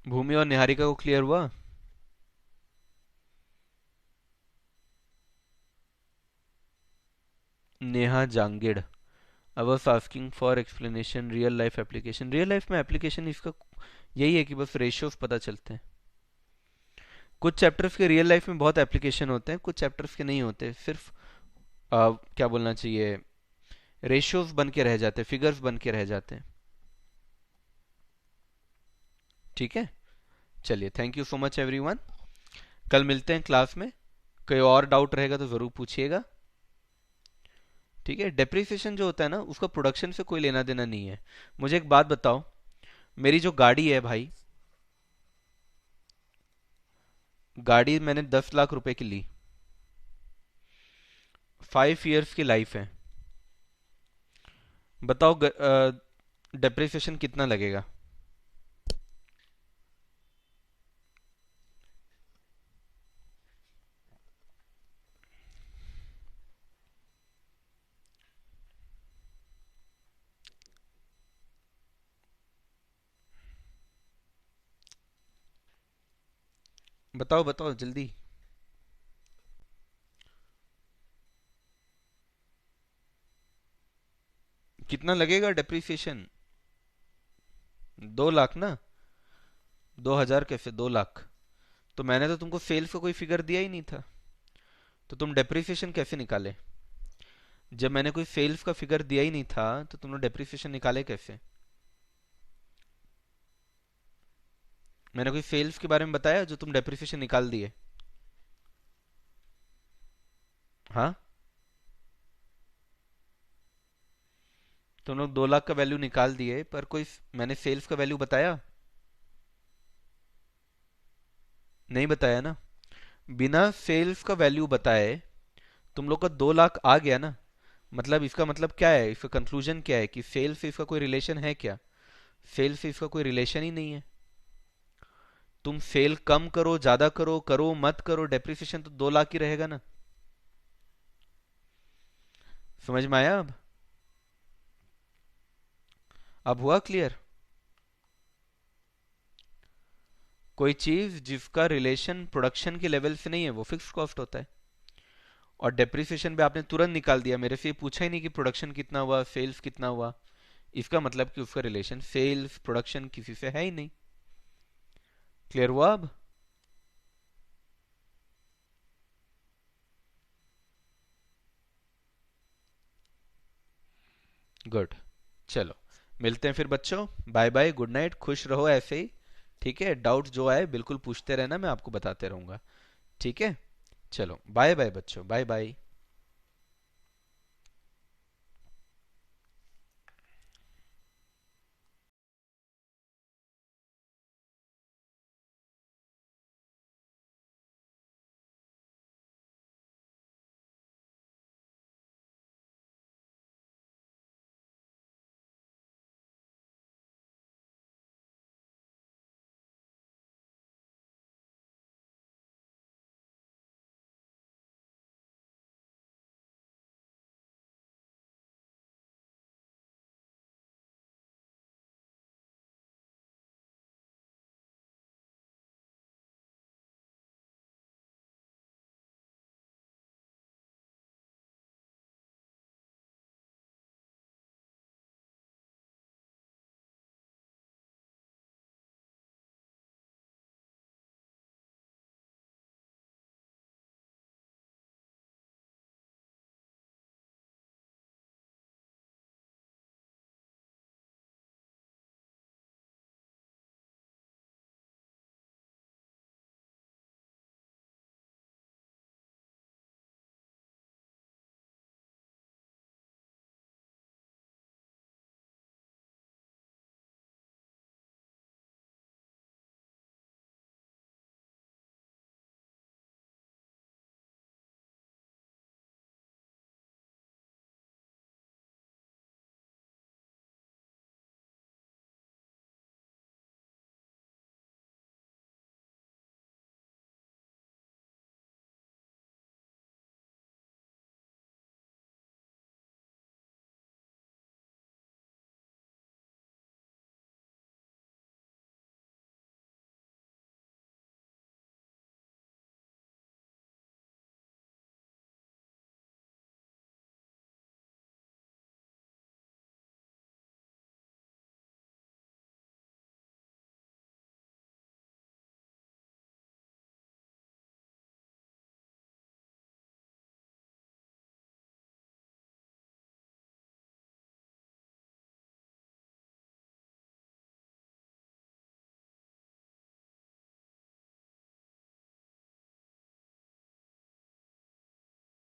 A: भूमि और निहारिका को क्लियर हुआ? Neha Jangid, I was asking for explanation real life application. Real life में एप्लीकेशन इसका यही है कि बस रेशियोज पता चलते हैं। कुछ चैप्टर्स के रियल लाइफ में बहुत एप्लीकेशन होते हैं, कुछ चैप्टर्स के नहीं होते, सिर्फ क्या बोलना चाहिए, रेशियोज बन के रह जाते हैं, फिगर्स बन के रह जाते हैं। ठीक है, चलिए, thank you so much everyone. कल मिलते हैं क्लास में। कोई और डाउट रहेगा तो जरूर पूछिएगा। ठीक है, डेप्रिसिएशन जो होता है ना, उसका प्रोडक्शन से कोई लेना देना नहीं है। मुझे एक बात बताओ, मेरी जो गाड़ी है भाई, गाड़ी मैंने 10 लाख रुपए की ली, 5 इयर्स की लाइफ है, बताओ डेप्रिसिएशन कितना लगेगा? बताओ बताओ जल्दी। कितना लगेगा डेप्रिसिएशन? 2 लाख ना? 2 हजार कैसे 2 लाख? तो मैंने तो तुमको सेल्स का कोई फिगर दिया ही नहीं था, तो तुम डेप्रिसिएशन कैसे निकाले? जब मैंने कोई सेल्स का फिगर दिया ही नहीं था तो तुमने डेप्रिसिएशन निकाले कैसे? मैंने कोई सेल्स के बारे में बताया जो तुम डेप्रिसिएशन निकाल दिए? हाँ, तुम लोग 2 लाख का वैल्यू निकाल दिए, पर कोई मैंने सेल्स का वैल्यू बताया? नहीं बताया ना। बिना सेल्स का वैल्यू बताए तुम लोग का 2 लाख आ गया ना, मतलब इसका मतलब क्या है, इसका कंक्लूजन क्या है कि सेल से इसका कोई रिलेशन है क्या? सेल से इसका कोई रिलेशन ही नहीं है। तुम सेल कम करो, ज्यादा करो, करो मत करो, डेप्रिसिएशन तो 2 लाख ही रहेगा ना। समझ में आया अब? अब हुआ क्लियर? कोई चीज जिसका रिलेशन प्रोडक्शन के लेवल से नहीं है वो फिक्स कॉस्ट होता है। और डेप्रिसिएशन पे आपने तुरंत निकाल दिया, मेरे से ये पूछा ही नहीं कि प्रोडक्शन कितना हुआ, सेल्स कितना हुआ। इसका मतलब कि उसका रिलेशन सेल्स प्रोडक्शन किसी से है ही नहीं। क्लियर हुआ अब? गुड, चलो मिलते हैं फिर बच्चों। बाय बाय, गुड नाइट, खुश रहो ऐसे ही। ठीक है, डाउट्स जो आए बिल्कुल पूछते रहना, मैं आपको बताते रहूंगा। ठीक है, चलो बाय बाय बच्चों, बाय बाय।